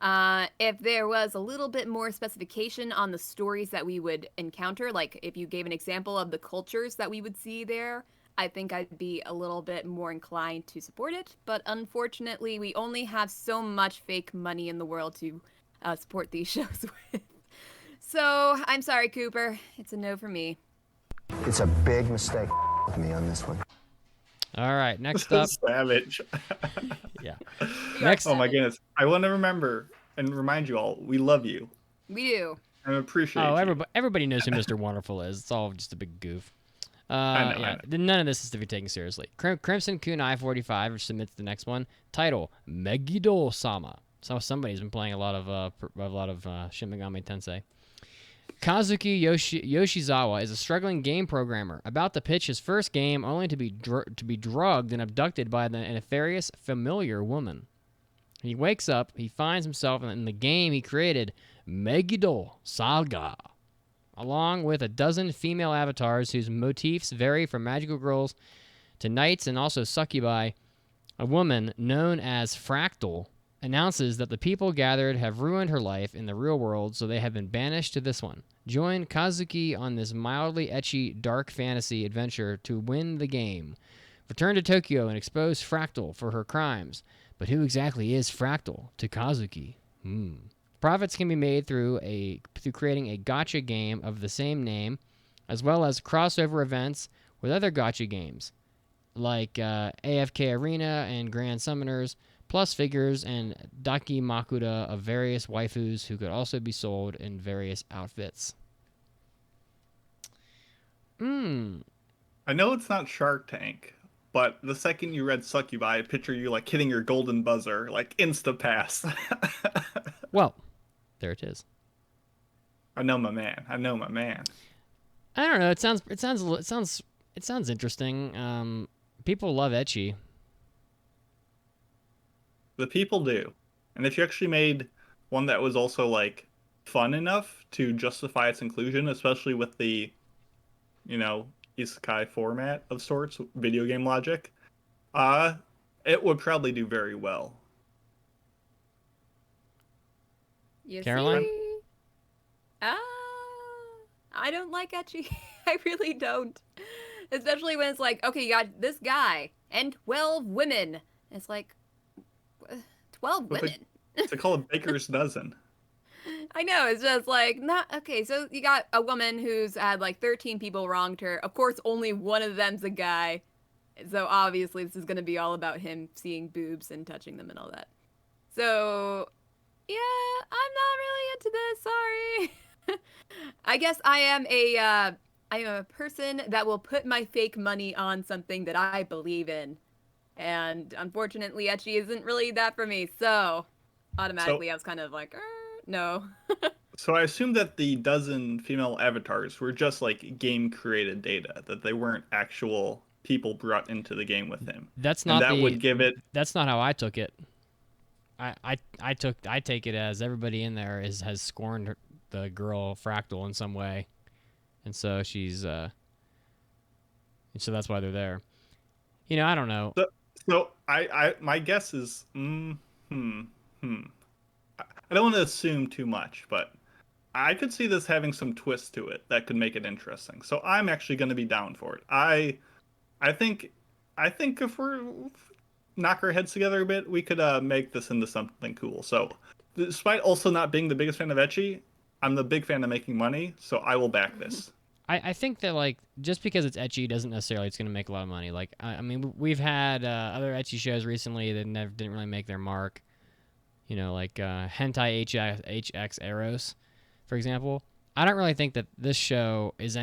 If there was a little bit more specification on the stories that we would encounter, like if you gave an example of the cultures that we would see there, I think I'd be a little bit more inclined to support it. But unfortunately, we only have so much fake money in the world to support these shows with. So, I'm sorry, Cooper. It's a no for me. It's a big mistake with me on this one. All right, next up. Savage. Yeah. Next. Oh my goodness. I want to remember and remind you all, we love you. We do. I appreciate Oh, you. everybody knows who Mr. Wonderful is. It's all just a big goof. I know. None of this is to be taken seriously. Crimson Kunai 45 submits the next one. Title: Megiddo-sama. So somebody's been playing a lot of Shin Megami Tensei. Kazuki Yoshizawa is a struggling game programmer about to pitch his first game, only to be drugged and abducted by the nefarious familiar woman. He wakes up. He finds himself in the game he created, Megiddo Saga, along with a dozen female avatars whose motifs vary from magical girls to knights and also succubi. A woman known as Fractal announces that the people gathered have ruined her life in the real world, so they have been banished to this one. Join Kazuki on this mildly ecchi dark fantasy adventure to win the game. Return to Tokyo and expose Fractal for her crimes. But who exactly is Fractal to Kazuki? Profits can be made through creating a gacha game of the same name, as well as crossover events with other gacha games, like AFK Arena and Grand Summoners, plus figures and Daki Makuta of various waifus who could also be sold in various outfits. I know it's not Shark Tank, but the second you read Succubi, I picture you like hitting your golden buzzer, like insta-pass. Well, there it is. I know my man. I know my man. I don't know. It sounds interesting. People love ecchi. The people do. And if you actually made one that was also like fun enough to justify its inclusion, especially with the, isekai format of sorts, video game logic, it would probably do very well. You Caroline? see? I don't like ecchi. I really don't. Especially when it's like, okay, you got this guy and 12 women. It's like, 12 women. They call it Baker's Dozen. I know, it's just like, not, okay, so you got a woman who's had like 13 people wronged her. Of course, only one of them's a guy. So obviously this is going to be all about him seeing boobs and touching them and all that. So, yeah, I'm not really into this, sorry. I guess I am a person that will put my fake money on something that I believe in. And unfortunately, ecchi isn't really that for me. So automatically I was kind of like, no. So I assume that the dozen female avatars were just like game created data, that they weren't actual people brought into the game with him. That's not would give it. That's not how I took it. I take it as everybody in there has scorned the girl Fractal in some way, and so she's so that's why they're there. I don't know. So I my guess is I don't want to assume too much, but I could see this having some twist to it that could make it interesting. So I'm actually going to be down for it. I think if we knock our heads together a bit, we could make this into something cool. So despite also not being the biggest fan of ecchi, I'm the big fan of making money, so I will back this. I think that like just because it's ecchi doesn't necessarily it's going to make a lot of money. Like I mean we've had other ecchi shows recently that didn't really make their mark. You know, like Hentai HX Eros, for example. I don't really think that this show is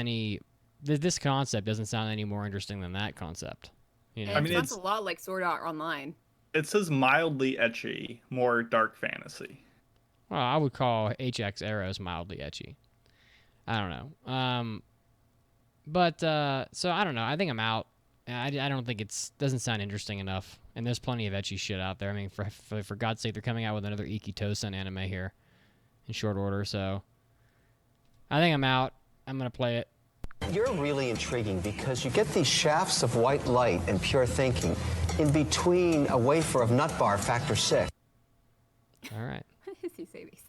this concept doesn't sound any more interesting than that concept. You know, And I it mean, sounds a lot like Sword Art Online. it says mildly ecchi, more dark fantasy. well, I would call HX Eros mildly ecchi. I don't know. But so I don't know. I think I'm out. I don't think doesn't sound interesting enough. And there's plenty of ecchi shit out there. I mean, for God's sake, they're coming out with another Iki Tosen anime here in short order. So I think I'm out. I'm gonna play it. You're really intriguing because you get these shafts of white light and pure thinking in between a wafer of nut bar factor 6. All right. Is he say these?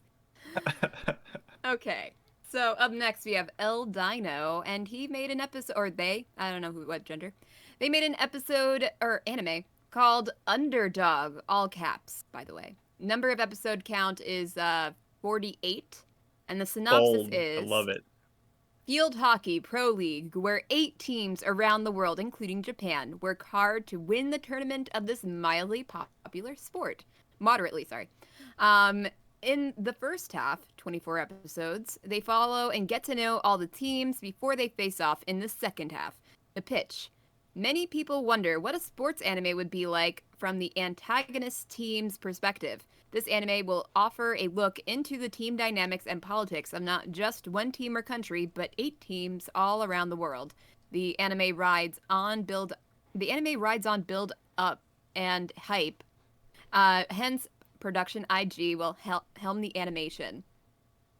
Okay. So up next we have El Dino, and he made an episode, or they, I don't know what gender. They made an episode, or anime, called Underdog, all caps, by the way. Number of episode count is 48, and the synopsis Bold. is... I love it. Field Hockey Pro League, where 8 teams around the world, including Japan, work hard to win the tournament of this mildly popular sport. Moderately, sorry. In the first half, 24 episodes, they follow and get to know all the teams before they face off in the second half. The pitch. Many people wonder what a sports anime would be like from the antagonist team's perspective. This anime will offer a look into the team dynamics and politics of not just one team or country, but 8 teams all around the world. The anime rides on build up and hype. Hence, Production IG will helm the animation.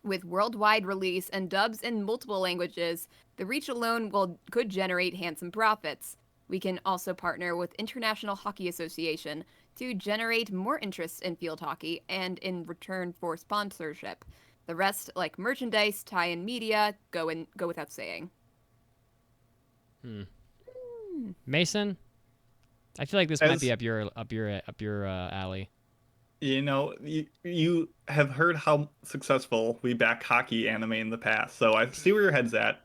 With worldwide release and dubs in multiple languages, the reach alone could generate handsome profits. We can also partner with International Hockey Association to generate more interest in field hockey and in return for sponsorship. The rest, like merchandise, tie-in media, go without saying. Mason, I feel like this might be up your alley. You know, you have heard how successful we back hockey anime in the past, so I see where your head's at.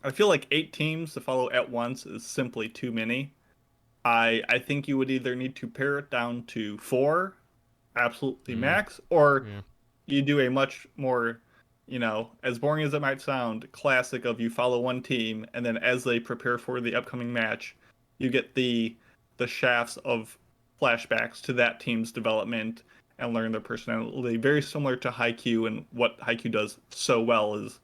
I feel like 8 teams to follow at once is simply too many. I think you would either need to pare it down to 4, absolutely max, or you do a much more, you know, as boring as it might sound, classic of you follow one team, and then as they prepare for the upcoming match, you get the shafts of flashbacks to that team's development and learn their personality. Very similar to Haikyuu, and what Haikyuu does so well is,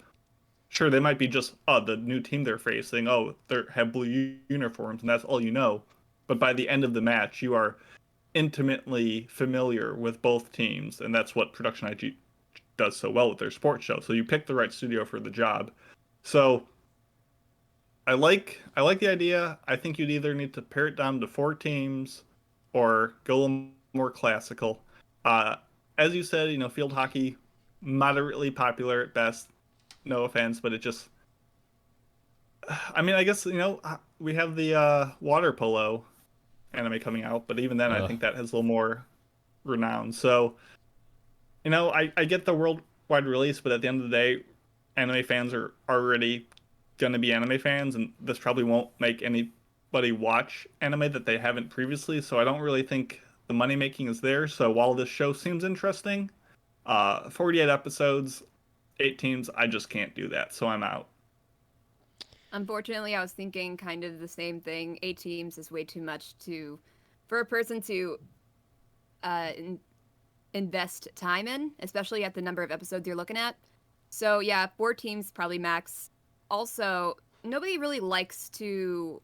sure, they might be just, the new team they're facing, they have blue uniforms, and that's all you know. But by the end of the match, you are intimately familiar with both teams, and that's what Production IG does so well with their sports show. So you pick the right studio for the job. So I like the idea. I think you'd either need to pare it down to 4 teams or go a little more classical. As you said, you know, field hockey, moderately popular at best. No offense, but it just... I mean, I guess, you know, we have the water polo anime coming out, but even then, I think that has a little more renown. So, you know, I get the worldwide release, but at the end of the day, anime fans are already going to be anime fans, and this probably won't make anybody watch anime that they haven't previously, so I don't really think the money making is there. So while this show seems interesting, 48 episodes, 8 teams, I just can't do that, so I'm out. Unfortunately, I was thinking kind of the same thing. 8 teams is way too much for a person to invest time in, especially at the number of episodes you're looking at. So yeah, 4 teams probably max. Also, nobody really likes to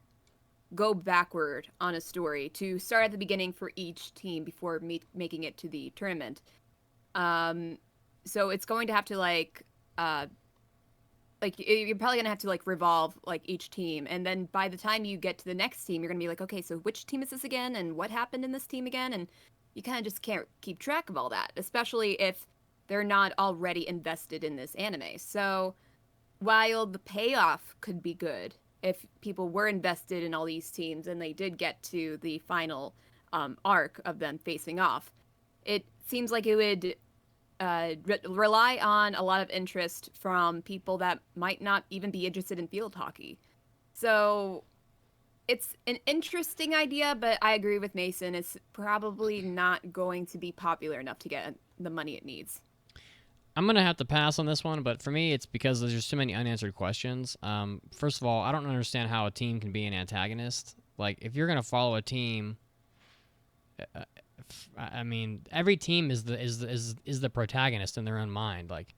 go backward on a story, to start at the beginning for each team before making it to the tournament. So it's going to have to you're probably gonna have to revolve each team, and then by the time you get to the next team, you're gonna be like, okay, so which team is this again, and what happened in this team again, and you kind of just can't keep track of all that, especially if they're not already invested in this anime. So while the payoff could be good if people were invested in all these teams and they did get to the final arc of them facing off, it seems like it would rely on a lot of interest from people that might not even be interested in field hockey. So it's an interesting idea, but I agree with Mason. It's probably not going to be popular enough to get the money it needs. I'm going to have to pass on this one, but for me, it's because there's just too many unanswered questions. First of all, I don't understand how a team can be an antagonist. Like, if you're going to follow a team, I mean, every team is the protagonist in their own mind. Like,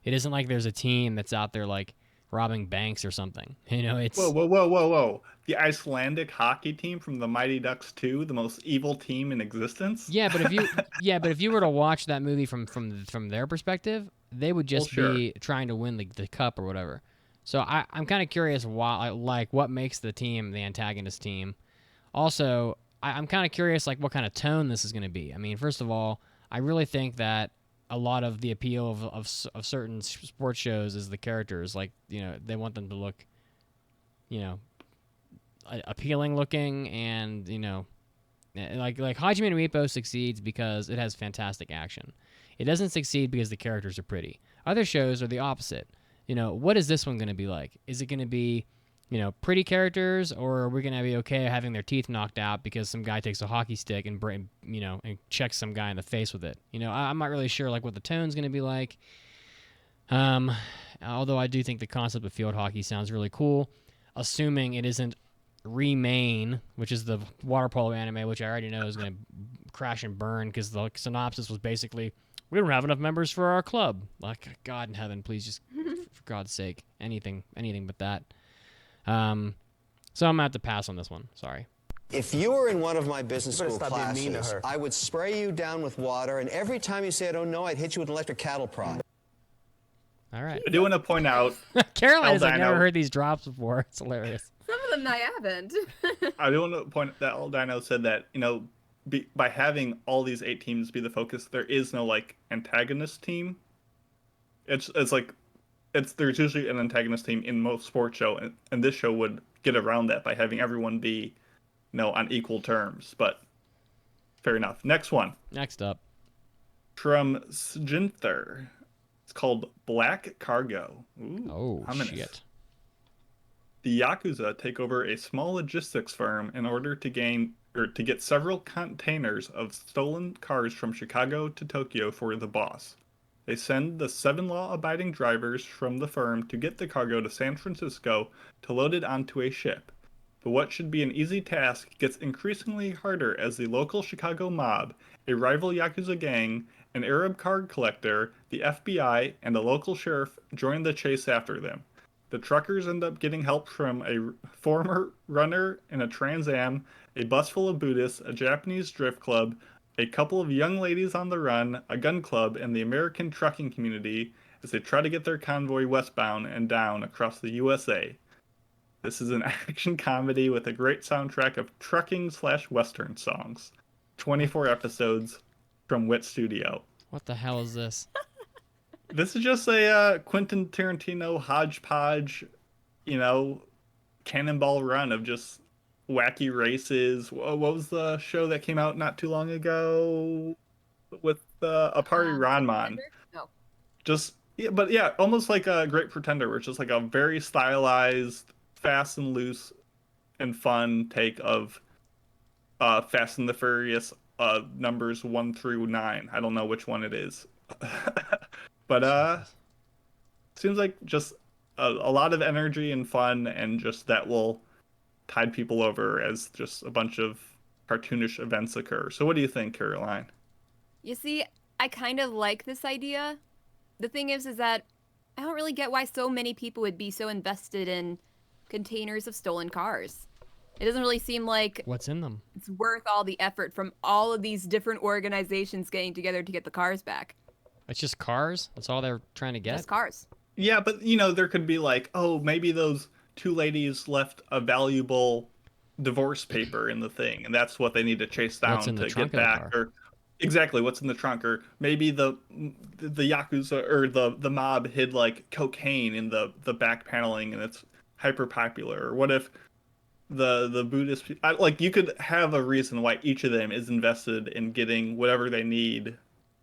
it isn't like there's a team that's out there, like, robbing banks or something. You know, it's... Whoa. The Icelandic hockey team from the Mighty Ducks 2, the most evil team in existence? Yeah, but if you were to watch that movie from their perspective, they would just be trying to win the cup or whatever. So I'm kind of curious why, like, what makes the team the antagonist team. Also, I'm kind of curious, like, what kind of tone this is going to be. I mean, first of all, I really think that a lot of the appeal of certain sports shows is the characters. Like, you know, they want them to look, you know, appealing looking, and, you know, like Hajime no Ippo succeeds because it has fantastic action. It doesn't succeed because the characters are pretty. Other shows are the opposite. You know, what is this one going to be like? Is it going to be, you know, pretty characters, or are we going to be okay having their teeth knocked out because some guy takes a hockey stick and, you know, and checks some guy in the face with it? You know, I'm not really sure, like, what the tone's going to be like. Although I do think the concept of field hockey sounds really cool, assuming it isn't Remain, which is the water polo anime, which I already know is going to crash and burn because the synopsis was basically, we don't have enough members for our club. Like, God in heaven, please just, for God's sake, anything but that. So I'm going to have to pass on this one. Sorry. If you were in one of my business school classes, I would spray you down with water, and every time you say I don't know, I'd hit you with an electric cattle prod. All right. I do want to point out... Caroline has never heard these drops before. It's hilarious. Some of them I haven't. I do want to point out that Aldino said that, you know, by having all these 8 teams be the focus, there is no, like, antagonist team. It's like... There's usually an antagonist team in most sports show, and this show would get around that by having everyone be, you know, on equal terms. But fair enough. Next one. Next up, from Sjinther. It's called Black Cargo. Ooh, oh ominous. Shit! The Yakuza take over a small logistics firm in order to get several containers of stolen cars from Chicago to Tokyo for the boss. They send the 7 law-abiding drivers from the firm to get the cargo to San Francisco to load it onto a ship. But what should be an easy task gets increasingly harder as the local Chicago mob, a rival Yakuza gang, an Arab card collector, the FBI, and a local sheriff join the chase after them. The truckers end up getting help from a former runner in a Trans Am, a bus full of Buddhists, a Japanese drift club, a couple of young ladies on the run, a gun club, and the American trucking community as they try to get their convoy westbound and down across the USA. This is an action comedy with a great soundtrack of trucking/western songs. 24 episodes from Wit Studio. What the hell is this? This is just a Quentin Tarantino hodgepodge, you know, cannonball run of just wacky races. What was the show that came out not too long ago with Apari Ranman? No. Just, yeah, but yeah, almost like a Great Pretender, where it's just like a very stylized, fast and loose and fun take of Fast and the Furious numbers 1 through 9. I don't know which one it is. But seems like just a lot of energy and fun, and just that will tide people over as just a bunch of cartoonish events occur. So what do you think, Caroline? You see, I kind of like this idea. The thing is that I don't really get why so many people would be so invested in containers of stolen cars. It doesn't really seem like What's in them? it's worth all the effort from all of these different organizations getting together to get the cars back. It's just cars? That's all they're trying to get? Just cars. Yeah, but you know, there could be like, oh, maybe those 2 ladies left a valuable divorce paper in the thing, and that's what they need to chase down to get back. Or exactly, what's in the trunk? Or maybe the Yakuza or the mob hid like cocaine in the back paneling, and it's hyper popular. Or what if the Buddhist, like, you could have a reason why each of them is invested in getting whatever they need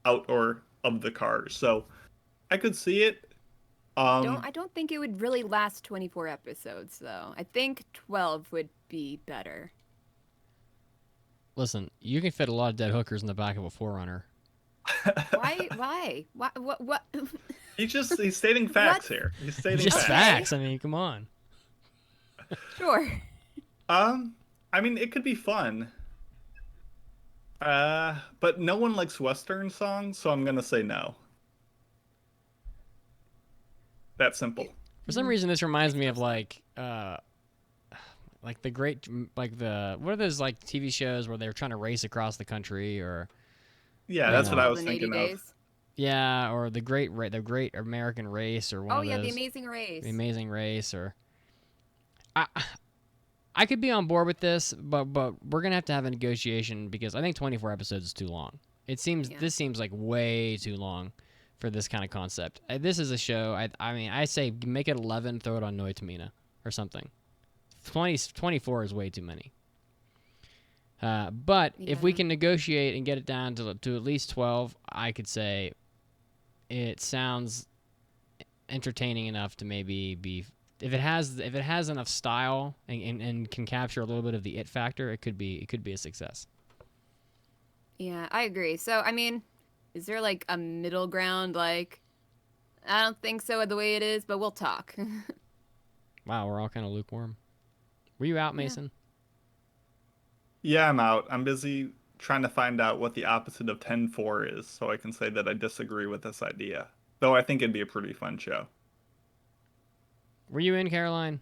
out or of the cars. So I could see it. I don't think it would really last 24 episodes though. I think 12 would be better. Listen, you can fit a lot of dead hookers in the back of a 4Runner. Why? What? He's stating facts here. He's stating Just facts. facts. I mean, come on. Sure. I mean, it could be fun. But no one likes Western songs, so I'm gonna say no. That simple. For some reason, this reminds me of like the great, what are those like TV shows where they're trying to race across the country, or Yeah, that's what I was thinking of. Days. yeah, or the Great American Race, or one Oh of yeah, those. The Amazing Race. The Amazing Race, or I could be on board with this, but we're gonna have to have a negotiation because I think 24 episodes is too long. This seems like way too long for this kind of concept. This is a show. I say make it 11, throw it on Noitamina or something. 24 is way too many. But if we can negotiate and get it down to at least 12, I could say it sounds entertaining enough to maybe be. If it has enough style and can capture a little bit of the it factor, it could be a success. Yeah, I agree. So, I mean, is there like a middle ground? Like, I don't think so the way it is, but we'll talk. Wow, we're all kind of lukewarm. Were you out, Mason? Yeah, I'm out. I'm busy trying to find out what the opposite of 10-4 is, so I can say that I disagree with this idea. Though I think it'd be a pretty fun show. Were you in, Caroline?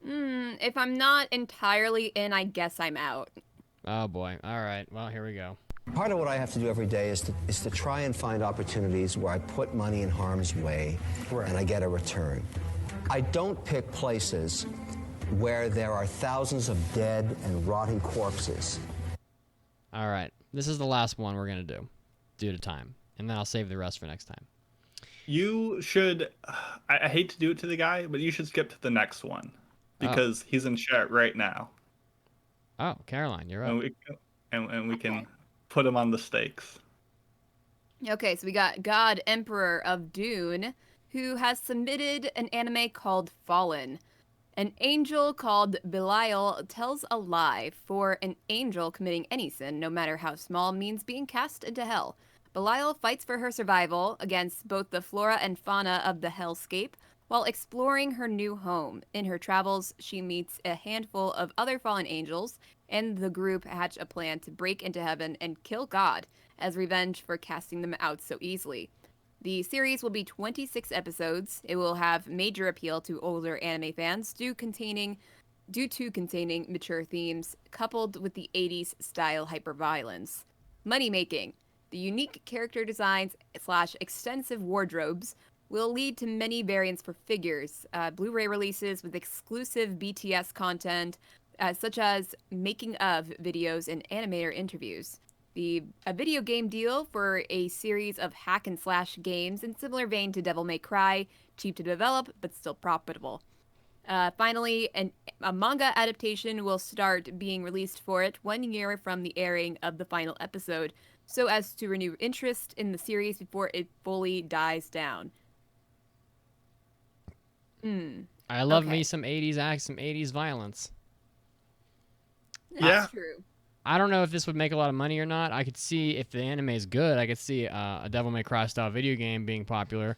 If I'm not entirely in, I guess I'm out. Oh boy. All right. Well, here we go. Part of what I have to do every day is to try and find opportunities where I put money in harm's way and I get a return. I don't pick places where there are thousands of dead and rotting corpses. All right. This is the last one we're going to do due to time, and then I'll save the rest for next time. You should, I hate to do it to the guy, but you should skip to the next one because he's in chat right now. Oh, Caroline, you're up. And we can put him on the stakes. Okay, so we got God Emperor of Dune, who has submitted an anime called Fallen. An angel called Belial tells a lie, for an angel committing any sin, no matter how small, means being cast into hell. Belial fights for her survival against both the flora and fauna of the hellscape while exploring her new home. In her travels, she meets a handful of other fallen angels, and the group hatch a plan to break into heaven and kill God as revenge for casting them out so easily. The series will be 26 episodes. It will have major appeal to older anime fans due to containing mature themes coupled with the 80s style hyperviolence. Money making. The unique character designs / extensive wardrobes will lead to many variants for figures, Blu-ray releases with exclusive BTS content, such as making of videos and animator interviews. A video game deal for a series of hack and slash games in similar vein to Devil May Cry, cheap to develop but still profitable. Finally, a manga adaptation will start being released for it 1 year from the airing of the final episode, so as to renew interest in the series before it fully dies down. I love me some 80s act, some 80s violence. That's true. I don't know if this would make a lot of money or not. I could see if the anime is good. I could see a Devil May Cry style video game being popular.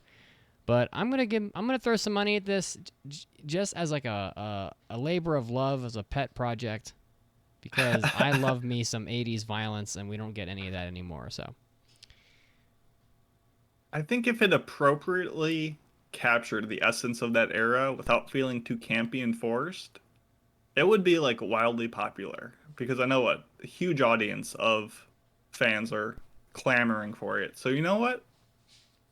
But I'm gonna throw some money at this just as like a labor of love, as a pet project, because I love me some 80s violence, and we don't get any of that anymore. So I think if it appropriately captured the essence of that era without feeling too campy and forced, it would be like wildly popular, because I know a huge audience of fans are clamoring for it. So you know what?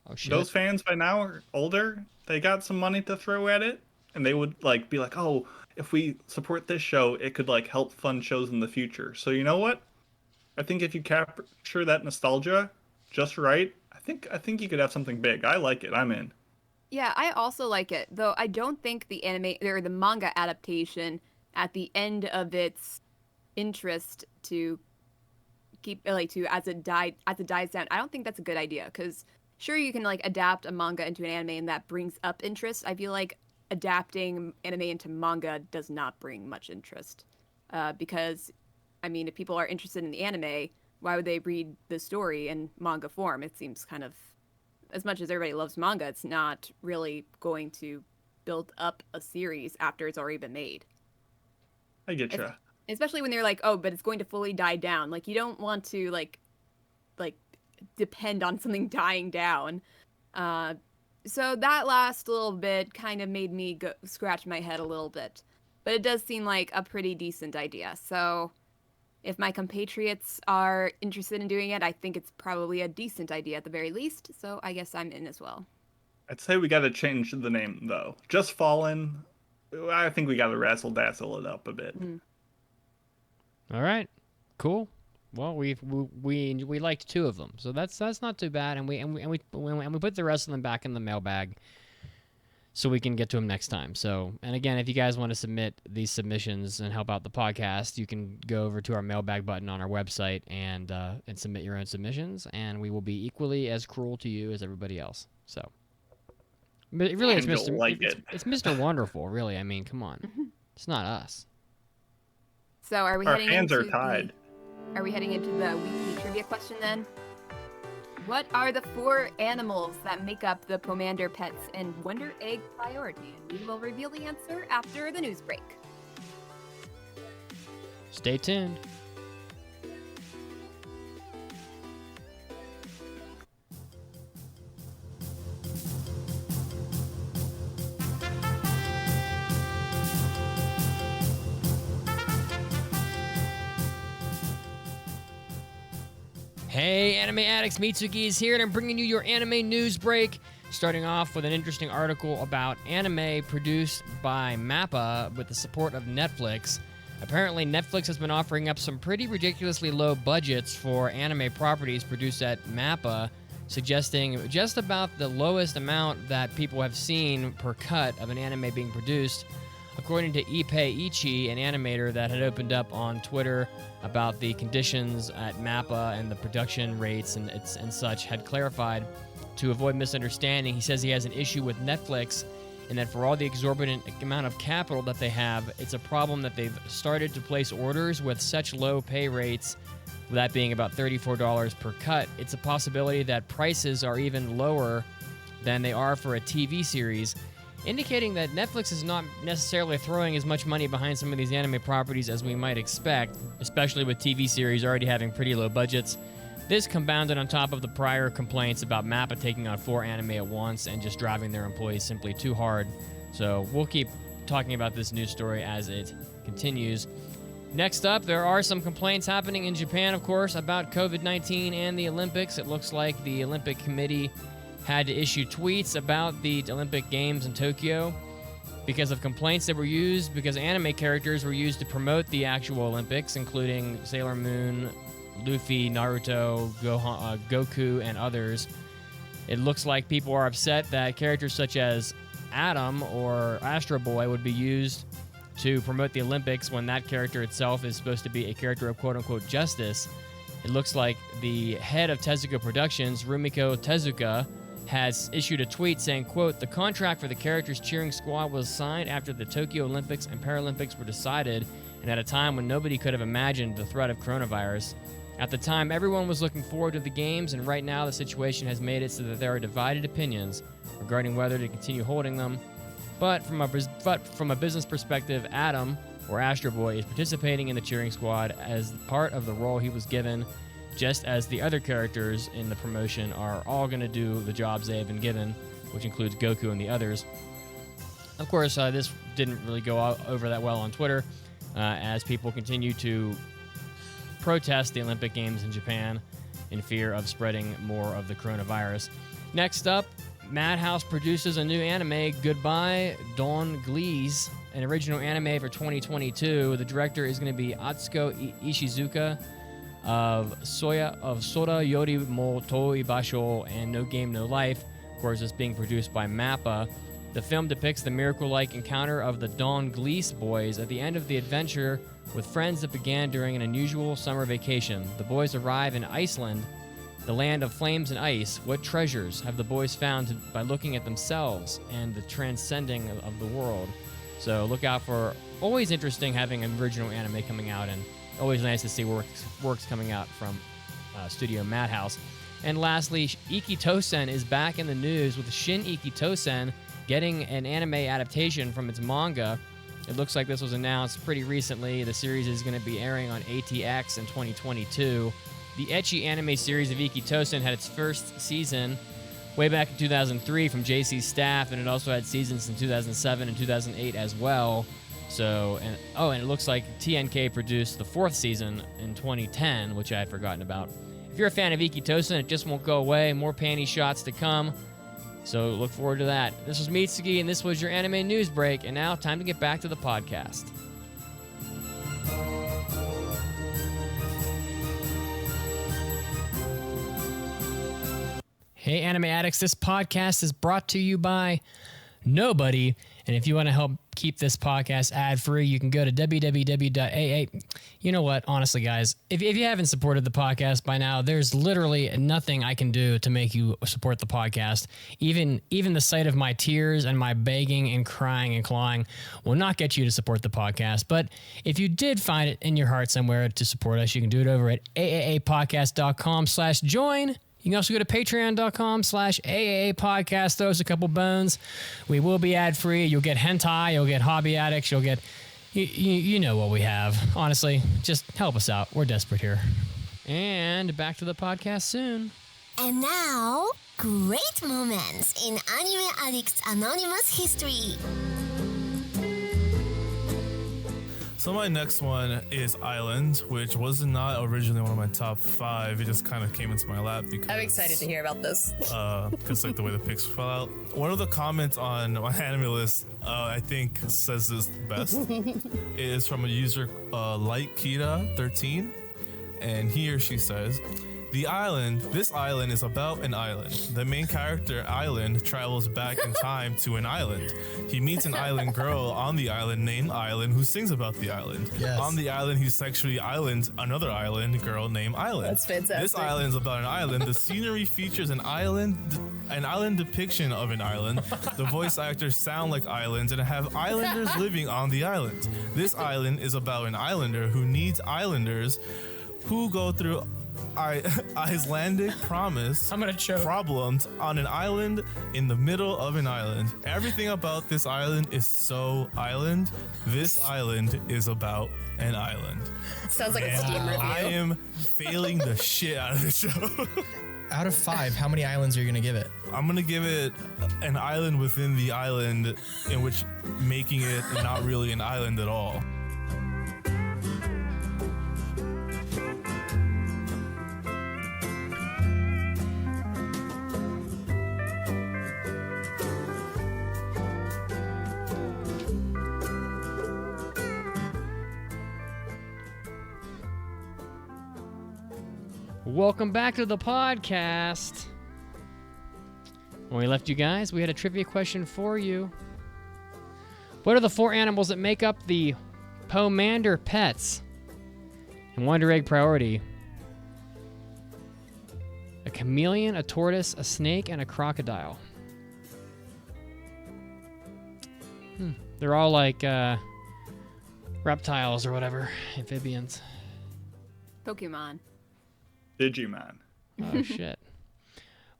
Oh shit. Those fans by now are older. They got some money to throw at it, and they would like be like, "Oh, if we support this show, it could like help fund shows in the future." So you know what? I think if you capture that nostalgia just right, I think you could have something big. I like it. I'm in. Yeah, I also like it, though I don't think the anime or the manga adaptation at the end of its interest to keep like to as it dies down. I don't think that's a good idea because sure you can like adapt a manga into an anime and that brings up interest. I feel like adapting anime into manga does not bring much interest because I mean if people are interested in the anime, why would they read the story in manga form? It seems kind of, as much as everybody loves manga, it's not really going to build up a series after it's already been made. I get you. Especially when they're like, oh, but it's going to fully die down. Like, you don't want to, like depend on something dying down. So that last little bit kind of made me scratch my head a little bit. But it does seem like a pretty decent idea. So if my compatriots are interested in doing it, I think it's probably a decent idea at the very least. So I guess I'm in as well. I'd say we got to change the name, though. Just Fallen, I think we got to razzle-dazzle it up a bit. All right, cool. Well, we liked 2 of them, so that's not too bad, and we put the rest of them back in the mailbag, so we can get to them next time. So, and again, if you guys want to submit these submissions and help out the podcast, you can go over to our mailbag button on our website and submit your own submissions, and we will be equally as cruel to you as everybody else. So, but really, it's Mr. Wonderful. Really, I mean, come on, it's not us. So are we Our heading hands into are tied. Are we heading into the weekly trivia question then? What are the 4 animals that make up the Pomander pets in Wonder Egg Priority? And we will reveal the answer after the news break. Stay tuned. Hey, Anime Addicts, Mitsuki is here, and I'm bringing you your anime news break. Starting off with an interesting article about anime produced by MAPPA with the support of Netflix. Apparently, Netflix has been offering up some pretty ridiculously low budgets for anime properties produced at MAPPA, suggesting just about the lowest amount that people have seen per cut of an anime being produced. According to Ippei Ichi, an animator that had opened up on Twitter about the conditions at MAPPA and the production rates and such, had clarified to avoid misunderstanding. He says he has an issue with Netflix and that for all the exorbitant amount of capital that they have, it's a problem that they've started to place orders with such low pay rates, that being about $34 per cut. It's a possibility that prices are even lower than they are for a TV series, indicating that Netflix is not necessarily throwing as much money behind some of these anime properties as we might expect, especially with TV series already having pretty low budgets. This compounded on top of the prior complaints about MAPPA taking on 4 anime at once and just driving their employees simply too hard. So we'll keep talking about this news story as it continues. Next up, there are some complaints happening in Japan, of course, about COVID-19 and the Olympics. It looks like the Olympic Committee had to issue tweets about the Olympic Games in Tokyo because of complaints that were used, because anime characters were used to promote the actual Olympics, including Sailor Moon, Luffy, Naruto, Goku, and others. It looks like people are upset that characters such as Atom or Astro Boy would be used to promote the Olympics when that character itself is supposed to be a character of quote-unquote justice. It looks like the head of Tezuka Productions, Rumiko Tezuka, has issued a tweet saying, quote, "The contract for the characters cheering squad was signed after the Tokyo Olympics and Paralympics were decided, and at a time when nobody could have imagined the threat of coronavirus. At the time, everyone was looking forward to the games, and right now the situation has made it so that there are divided opinions regarding whether to continue holding them. But from a business perspective, Atom, or Astro Boy, is participating in the cheering squad as part of the role he was given, just as the other characters in the promotion are all going to do the jobs they have been given, which includes Goku and the others." Of course, this didn't really go over that well on Twitter, as people continue to protest the Olympic Games in Japan in fear of spreading more of the coronavirus. Next up, Madhouse produces a new anime, Goodbye Don Glees, an original anime for 2022. The director is going to be Atsuko Ishizuka of Sora Yori Mo Toi Basho and No Game No Life. Of course, it's being produced by MAPPA. The film depicts the miracle-like encounter of the Dawn Glees boys at the end of the adventure with friends that began during an unusual summer vacation. The boys arrive in Iceland, the land of flames and ice. What treasures have the boys found by looking at themselves and the transcending of the world? So look out for, always interesting having an original anime coming out, and always nice to see works coming out from Studio Madhouse. And lastly, Iki Tosen is back in the news with Shin Iki Tosen getting an anime adaptation from its manga. It looks like this was announced pretty recently. The series is going to be airing on ATX in 2022. The ecchi anime series of Iki Tosen had its first season way back in 2003 from JC's staff, and it also had seasons in 2007 and 2008 as well. So, and it looks like TNK produced the fourth season in 2010, which I had forgotten about. If you're a fan of Iki Tosen, it just won't go away. More panty shots to come. So look forward to that. This was Mitsuki, and this was your anime news break. And now, time to get back to the podcast. Hey, Anime Addicts, this podcast is brought to you by nobody. And if you want to help keep this podcast ad-free, you can go to www.aa. You know what? Honestly, guys, if you haven't supported the podcast by now, there's literally nothing I can do to make you support the podcast. Even the sight of my tears and my begging and crying and clawing will not get you to support the podcast. But if you did find it in your heart somewhere to support us, you can do it over at aapodcast.com/join. You can also go to patreon.com/AAA-podcast. Throw us a couple bones. We will be ad-free. You'll get hentai. You'll get hobby addicts. You'll get... You know what we have. Honestly, just help us out. We're desperate here. And back to the podcast soon. And now, great moments in Anime Addicts Anonymous history. So my next one is Island, which was not originally one of my top 5. It just kind of came into my lap because I'm excited to hear about this. Because like the way the picks fell out. One of the comments on my anime list, I think says this best. It is from a user, LightKita13, and he or she says, this island is about an island. The main character, Island, travels back in time to an island. He meets an island girl on the island named Island who sings about the island. Yes. On the island, he sexually islands another island girl named Island. That's fantastic. This island is about an island. The scenery features an island depiction of an island. The voice actors sound like islands and have islanders living on the island. This island is about an islander who needs islanders who go through Icelandic problems on an island in the middle of an island. Everything about this island is so island. This island is about an island. Sounds like a Steam review. I am failing the shit out of the show. Out of 5, how many islands are you going to give it? I'm going to give it an island within the island, in which making it not really an island at all. Welcome back to the podcast. When we left you guys, we had a trivia question for you. What are the 4 animals that make up the Pomander pets in Wonder Egg Priority? A chameleon, a tortoise, a snake, and a crocodile. They're all like reptiles or whatever, amphibians. Pokemon. Digimon. Oh, shit.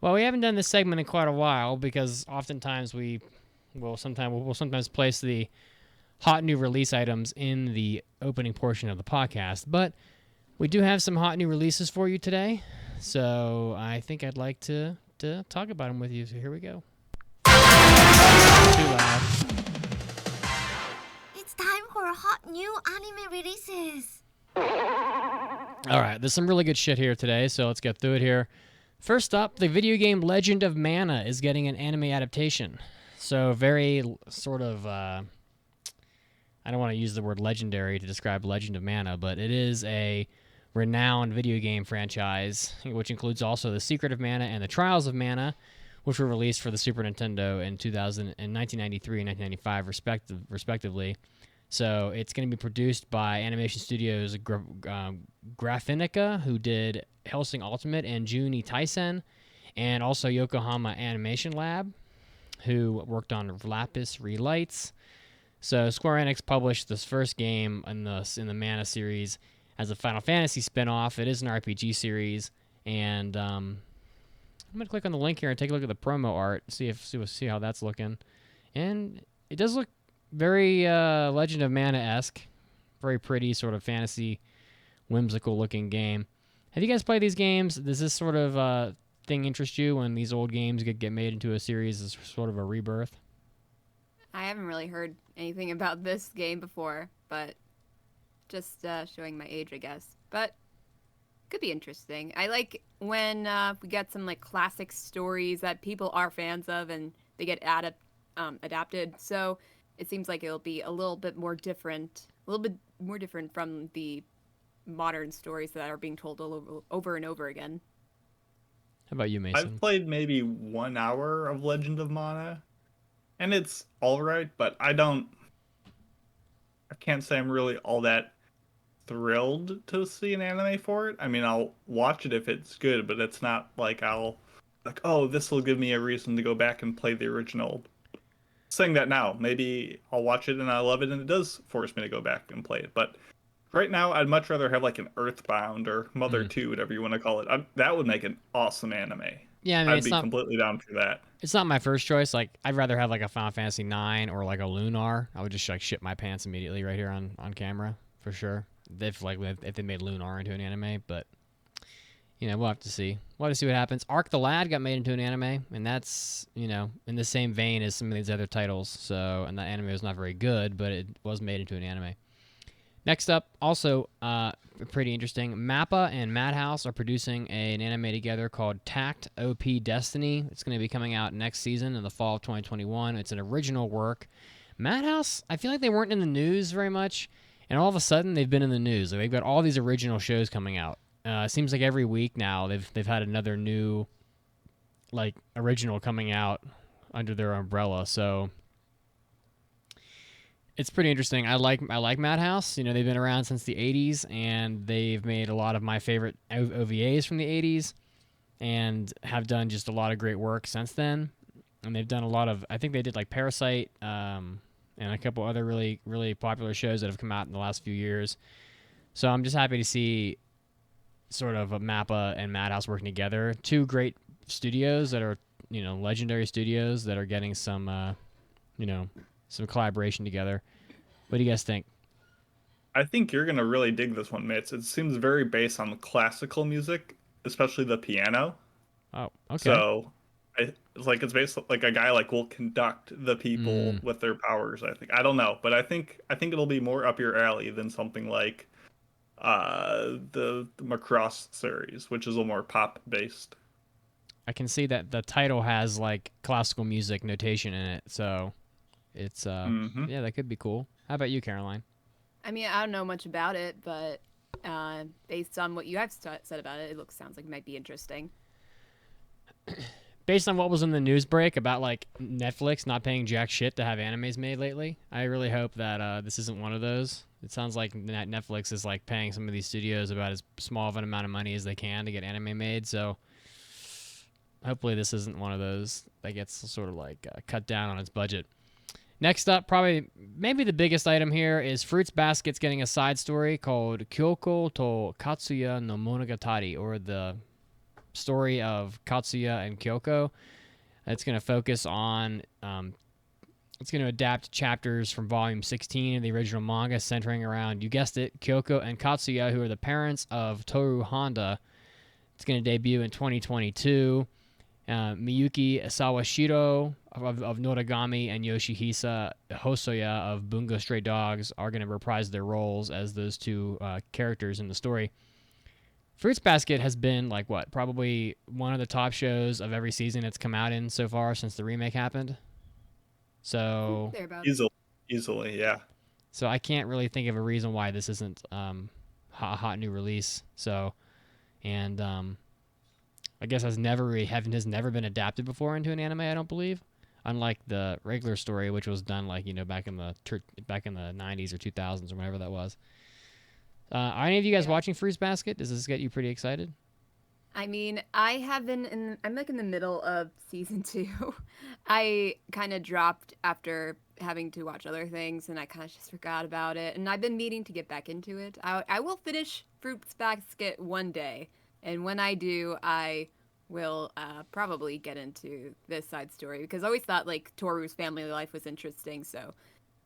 Well, we haven't done this segment in quite a while because oftentimes we'll sometimes place the hot new release items in the opening portion of the podcast. But we do have some hot new releases for you today, so I think I'd like to talk about them with you. So here we go. Too loud. It's time for hot new anime releases. All right, there's some really good shit here today, so let's get through it here. First up, the video game Legend of Mana is getting an anime adaptation. So very sort of, I don't want to use the word legendary to describe Legend of Mana, but it is a renowned video game franchise, which includes also The Secret of Mana and The Trials of Mana, which were released for the Super Nintendo in 1993 and 1995 respectively. So it's going to be produced by animation studios Graphinica, who did Hellsing Ultimate and Juni Taisen, and also Yokohama Animation Lab, who worked on Lapis Relights. So Square Enix published this first game in the Mana series as a Final Fantasy spin-off. It is an RPG series, and I'm gonna click on the link here and take a look at the promo art, see how that's looking, and it does look very Legend of Mana-esque, very pretty sort of fantasy, whimsical looking game. Have you guys played these games? Does this sort of thing interest you when these old games get made into a series as sort of a rebirth? I haven't really heard anything about this game before, but just showing my age, I guess. But could be interesting. I like when we get some like classic stories that people are fans of and they get adapted. So it seems like it'll be a little bit more different from the modern stories that are being told over and over again. How about you, Mason? I've played maybe 1 hour of Legend of Mana, and it's alright, but I can't say I'm really all that thrilled to see an anime for it. I mean, I'll watch it if it's good, but it's not like oh, this will give me a reason to go back and play the original. Saying that now, maybe I'll watch it and I love it and it does force me to go back and play it. But right now, I'd much rather have like an Earthbound or Mother 2, whatever you want to call it. That would make an awesome anime. Yeah, I mean, I'd be completely down for that. It's not my first choice. Like, I'd rather have like a Final Fantasy 9 or like a Lunar. I would just like shit my pants immediately right here on camera for sure. If they made Lunar into an anime, but we'll have to see. We'll have to see what happens. Arc the Lad got made into an anime, and that's in the same vein as some of these other titles. So, and that anime was not very good, but it was made into an anime. Next up, also pretty interesting. Mappa and Madhouse are producing an anime together called Tact OP Destiny. It's going to be coming out next season in the fall of 2021. It's an original work. Madhouse, I feel like they weren't in the news very much, and all of a sudden they've been in the news. Like, they've got all these original shows coming out. It seems like every week now they've had another new like original coming out under their umbrella. So it's pretty interesting. I like Madhouse. They've been around since the 80s, and they've made a lot of my favorite OVAs from the 80s and have done just a lot of great work since then. And they've done a lot of, I think they did like Parasite and a couple other really, really popular shows that have come out in the last few years. So I'm just happy to see sort of a Mappa and Madhouse working together. Two great studios that are, legendary studios that are getting some, some collaboration together. What do you guys think? I think you're going to really dig this one, Mitch. It seems very based on classical music, especially the piano. Oh, okay. So it's based like a guy will conduct the people with their powers, I think. I don't know, but I think it'll be more up your alley than something like the Macross series, which is a little more pop based. I can see that the title has like classical music notation in it, so it's yeah, that could be cool. How about you, Caroline? I mean, I don't know much about it, but based on what you have said about it, sounds like it might be interesting. Based on what was in the news break about like Netflix not paying jack shit to have animes made lately, I really hope that this isn't one of those. It sounds like Netflix is like paying some of these studios about as small of an amount of money as they can to get anime made. So hopefully this isn't one of those that gets sort of like cut down on its budget. Next up, maybe the biggest item here is Fruits Basket's getting a side story called Kyoko to Katsuya no Monogatari, or the story of Katsuya and Kyoko. It's going to focus on it's going to adapt chapters from volume 16 of the original manga, centering around, you guessed it, Kyoko and Katsuya, who are the parents of Toru Honda. It's going to debut in 2022. Miyuki Sawashiro of Noragami and Yoshihisa Hosoya of Bungo Stray Dogs are going to reprise their roles as those two characters in the story. Fruits Basket has been probably one of the top shows of every season it's come out in so far since the remake happened. So easily, yeah. So I can't really think of a reason why this isn't a hot new release. So, and I guess has never been adapted before into an anime. I don't believe, unlike the regular story, which was done like back in the 90s or 2000s or whenever that was. Are any of you guys watching Fruits Basket? Does this get you pretty excited? I mean, I'm like in the middle of season 2. I kind of dropped after having to watch other things, and I kind of just forgot about it. And I've been meaning to get back into it. I will finish Fruits Basket one day, and when I do, I will probably get into this side story, because I always thought like Toru's family life was interesting. So,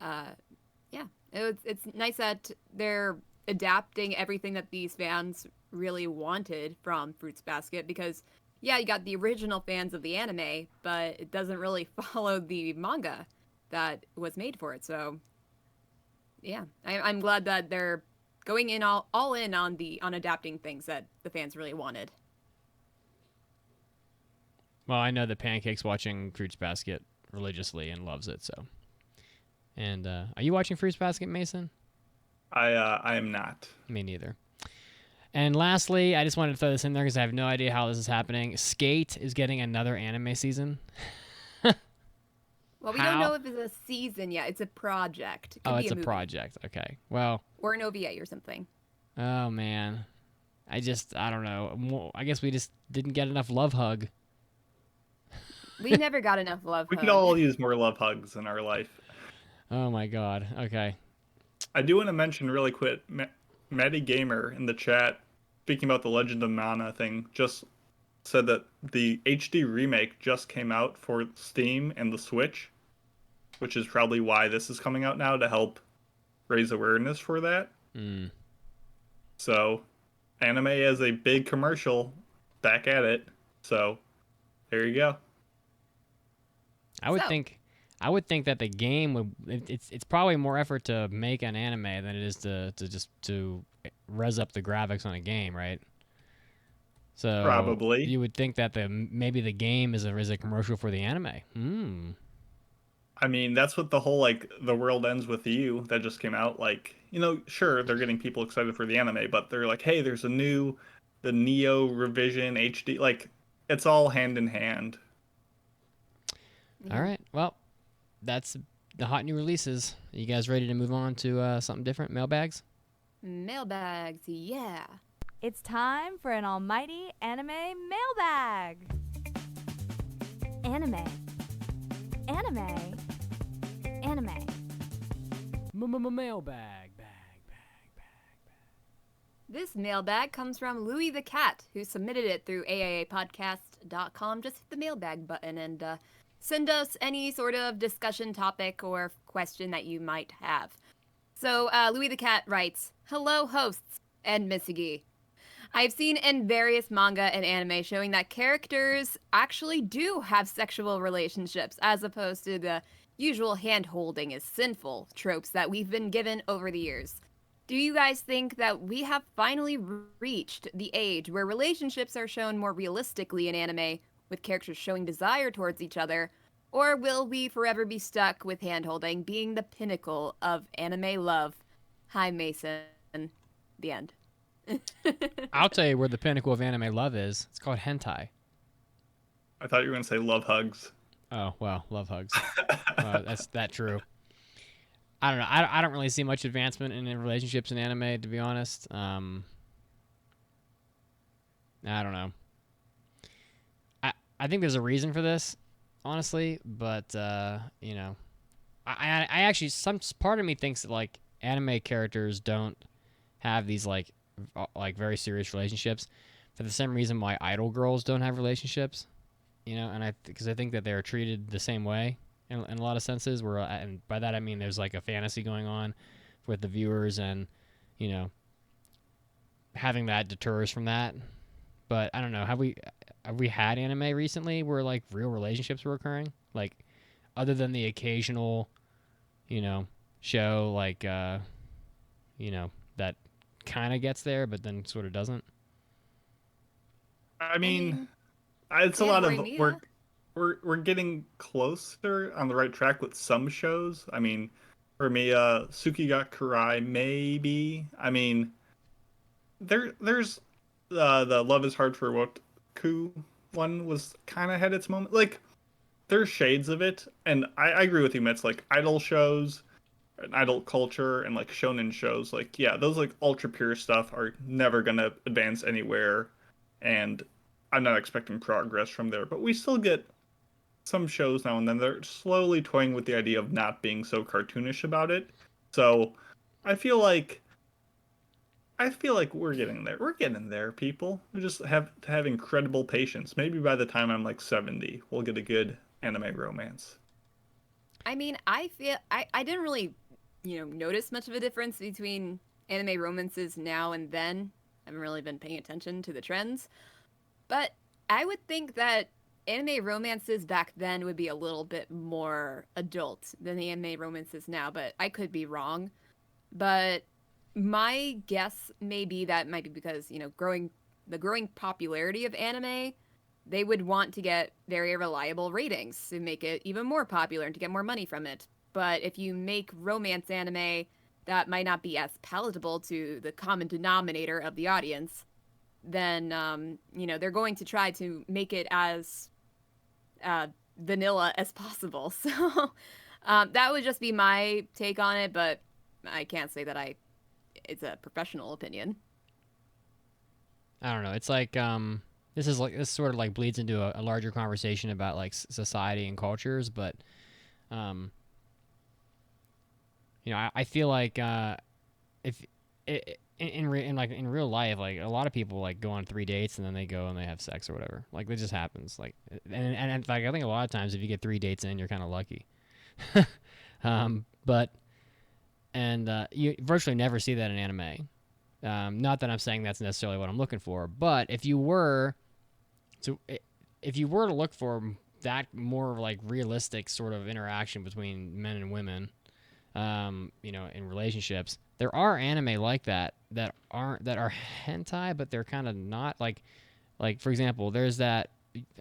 yeah, it's nice that they're adapting everything that these fans really wanted from Fruits Basket, because yeah, you got the original fans of the anime, but it doesn't really follow the manga that was made for it. So yeah, I'm glad that they're going in all in on adapting things that the fans really wanted. Well, I know that Pancake's watching Fruits Basket religiously and loves it. So, and are you watching Fruits Basket, Mason? I am not. Me neither. And lastly, I just wanted to throw this in there because I have no idea how this is happening. Skate is getting another anime season. Well, we don't know if it's a season yet. It's a project. It could be it's a movie. project. Okay. Well. Or an OVA or something. Oh, man. I don't know. I guess we just didn't get enough love hug. We never got enough love We hug. could all use more love hugs in our life. Oh, my God. Okay. I do want to mention really quick, Maddie Gamer in the chat, speaking about the Legend of Mana thing, just said that the HD remake just came out for Steam and the Switch, which is probably why this is coming out now, to help raise awareness for that. So, anime as a big commercial, back at it. So, there you go. I would think that the game would. It's probably more effort to make an anime than it is to res up the graphics on a game, right? So probably you would think that maybe the game is a commercial for the anime. I mean, that's what the whole like The World Ends With You that just came out. Like, sure, they're getting people excited for the anime, but they're like, hey, there's the Neo revision HD. Like, it's all hand in hand. All right. Well, that's the hot new releases. Are you guys ready to move on to something different? Mailbags? Mailbags, yeah. It's time for an almighty anime mailbag. Anime. Mailbag. This mailbag comes from Louis the Cat, who submitted it through aaapodcast.com. Just hit the mailbag button and send us any sort of discussion topic or question that you might have. So Louis the Cat writes, "Hello, hosts and Misugi. I've seen in various manga and anime showing that characters actually do have sexual relationships, as opposed to the usual hand-holding is sinful tropes that we've been given over the years. Do you guys think that we have finally reached the age where relationships are shown more realistically in anime, with characters showing desire towards each other, or will we forever be stuck with hand-holding being the pinnacle of anime love? Hi, Mason." The end. I'll tell you where the pinnacle of anime love is. It's called hentai. I thought you were going to say love hugs. Oh, well, love hugs. That's that true. I don't know. I don't really see much advancement in relationships in anime, to be honest. I don't know. I think there's a reason for this, honestly, but I actually, some part of me thinks that like anime characters don't have these like very serious relationships for the same reason why idol girls don't have relationships, and because I think that they're treated the same way in a lot of senses, where and by that I mean there's like a fantasy going on with the viewers, and having that deters from that. But I don't know, have we had anime recently where like real relationships were occurring, like other than the occasional show like that kind of gets there but then sort of doesn't? I mean, it's a lot of we're getting closer on the right track with some shows. I mean, for me, Suki got Karai, maybe. I mean, there's the Love is Hard for What otaku one was kind of had its moment. Like, there's shades of it, and I agree with you, Mitch. Like, idol shows, and idol culture, and like shonen shows, like, yeah, those like ultra pure stuff are never gonna advance anywhere, and I'm not expecting progress from there. But we still get some shows now and then. They're slowly toying with the idea of not being so cartoonish about it. So I feel like we're getting there. We're getting there, people. We just have to have incredible patience. Maybe by the time I'm like 70, we'll get a good anime romance. I mean, I didn't really, notice much of a difference between anime romances now and then. I haven't really been paying attention to the trends. But I would think that anime romances back then would be a little bit more adult than the anime romances now, but I could be wrong. But my guess may be that might be because, the growing popularity of anime, they would want to get very reliable ratings to make it even more popular and to get more money from it. But if you make romance anime, that might not be as palatable to the common denominator of the audience, then, they're going to try to make it as vanilla as possible. So that would just be my take on it, but I can't say that it's a professional opinion. I don't know. It's like this sort of like bleeds into a larger conversation about like society and cultures, but I feel like if in real life, like a lot of people like go on 3 dates and then they go and they have sex or whatever. Like it just happens. Like and like I think a lot of times if you get 3 dates in, you're kind of lucky. But you virtually never see that in anime. Not that I'm saying that's necessarily what I'm looking for, but if you were to look for that more like realistic sort of interaction between men and women, in relationships, there are anime like that are hentai, but they're kind of not like for example, there's that,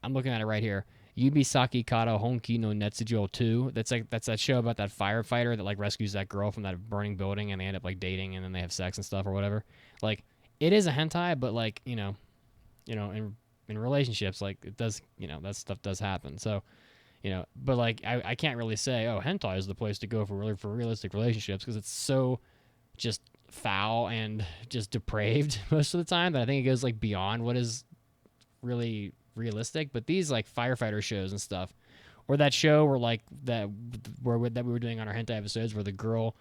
I'm looking at it right here, Yubisaki Kata Honki no Netsujo 2. That's that show about that firefighter that like rescues that girl from that burning building and they end up like dating and then they have sex and stuff or whatever. Like it is a hentai, but like, in relationships, like it does, that stuff does happen. So, but like I can't really say, oh, hentai is the place to go for realistic relationships because it's so just foul and just depraved most of the time that I think it goes like beyond what is really realistic. But these like firefighter shows and stuff, or that show where like that we were doing on our hentai episodes where the girl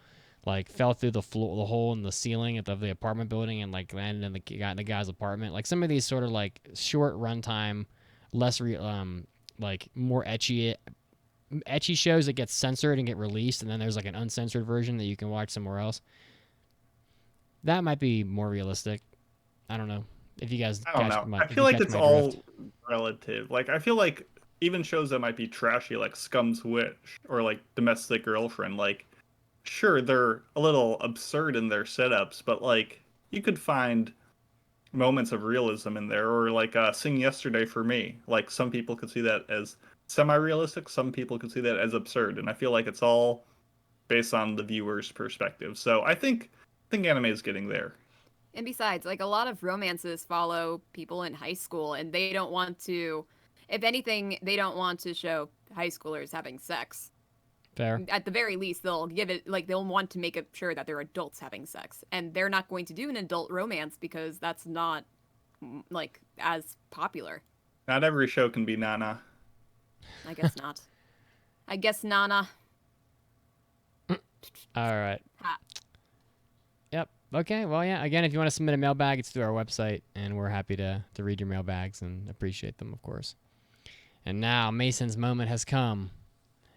like fell through the hole in the ceiling of the apartment building and like landed in the guy's apartment. Like some of these sort of like short runtime, less like more ecchi shows that get censored and get released, and then there's like an uncensored version that you can watch somewhere else. That might be more realistic. I don't know. If you guys, I don't know. I feel like it's all relative. Like I feel like even shows that might be trashy, like Scum's Witch or like Domestic Girlfriend, like sure they're a little absurd in their setups, but like you could find moments of realism in there. Or like Sing Yesterday for Me. Like some people could see that as semi-realistic, some people could see that as absurd, and I feel like it's all based on the viewer's perspective. So I think anime is getting there. And besides, like a lot of romances follow people in high school, and they don't want to, if anything, they don't want to show high schoolers having sex. Fair. At the very least, they'll give it, like, they'll want to make it sure that they're adults having sex. And they're not going to do an adult romance because that's not, like, as popular. Not every show can be Nana. I guess not. I guess Nana. All right. Ha. Yep. Okay. Well, yeah. Again, if you want to submit a mailbag, it's through our website, and we're happy to read your mailbags and appreciate them, of course. And now Mason's moment has come.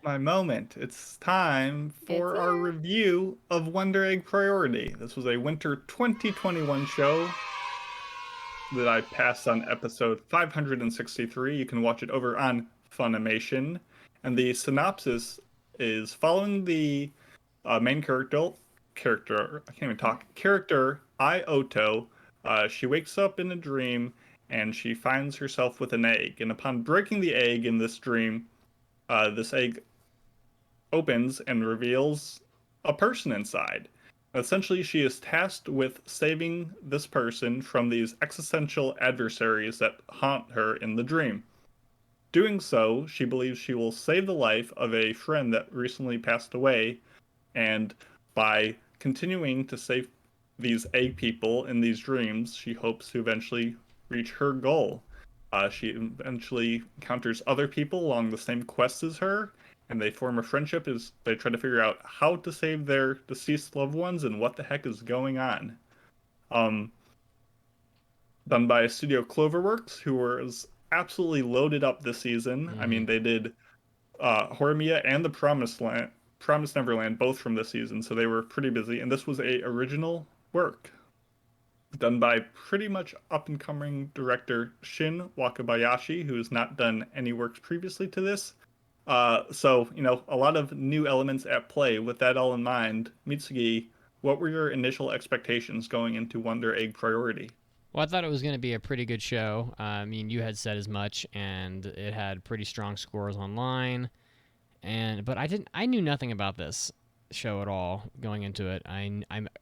My moment. It's time for our review of Wonder Egg Priority. This was a winter 2021 show that I passed on episode 563. You can watch it over on Funimation. And the synopsis is following the main character, I can't even talk, character Ai Oto. She wakes up in a dream and she finds herself with an egg. And upon breaking the egg in this dream, this egg opens and reveals a person inside. Essentially, she is tasked with saving this person from these existential adversaries that haunt her in the dream. Doing so, she believes she will save the life of a friend that recently passed away, and by continuing to save these egg people in these dreams, she hopes to eventually reach her goal. She eventually encounters other people along the same quest as her, and they form a friendship as they try to figure out how to save their deceased loved ones and what the heck is going on. Um, Done by Studio Cloverworks, who was absolutely loaded up this season. I mean, they did Horimiya and the Promised Neverland, both from this season, so they were pretty busy. And this was a original work done by pretty much up and coming director Shin Wakabayashi, who has not done any works previously to this. So, a lot of new elements at play. With that all in mind, Mitsugi, what were your initial expectations going into Wonder Egg Priority? Well, I thought it was going to be a pretty good show. I mean, you had said as much, and it had pretty strong scores online. But I knew nothing about this show at all going into it.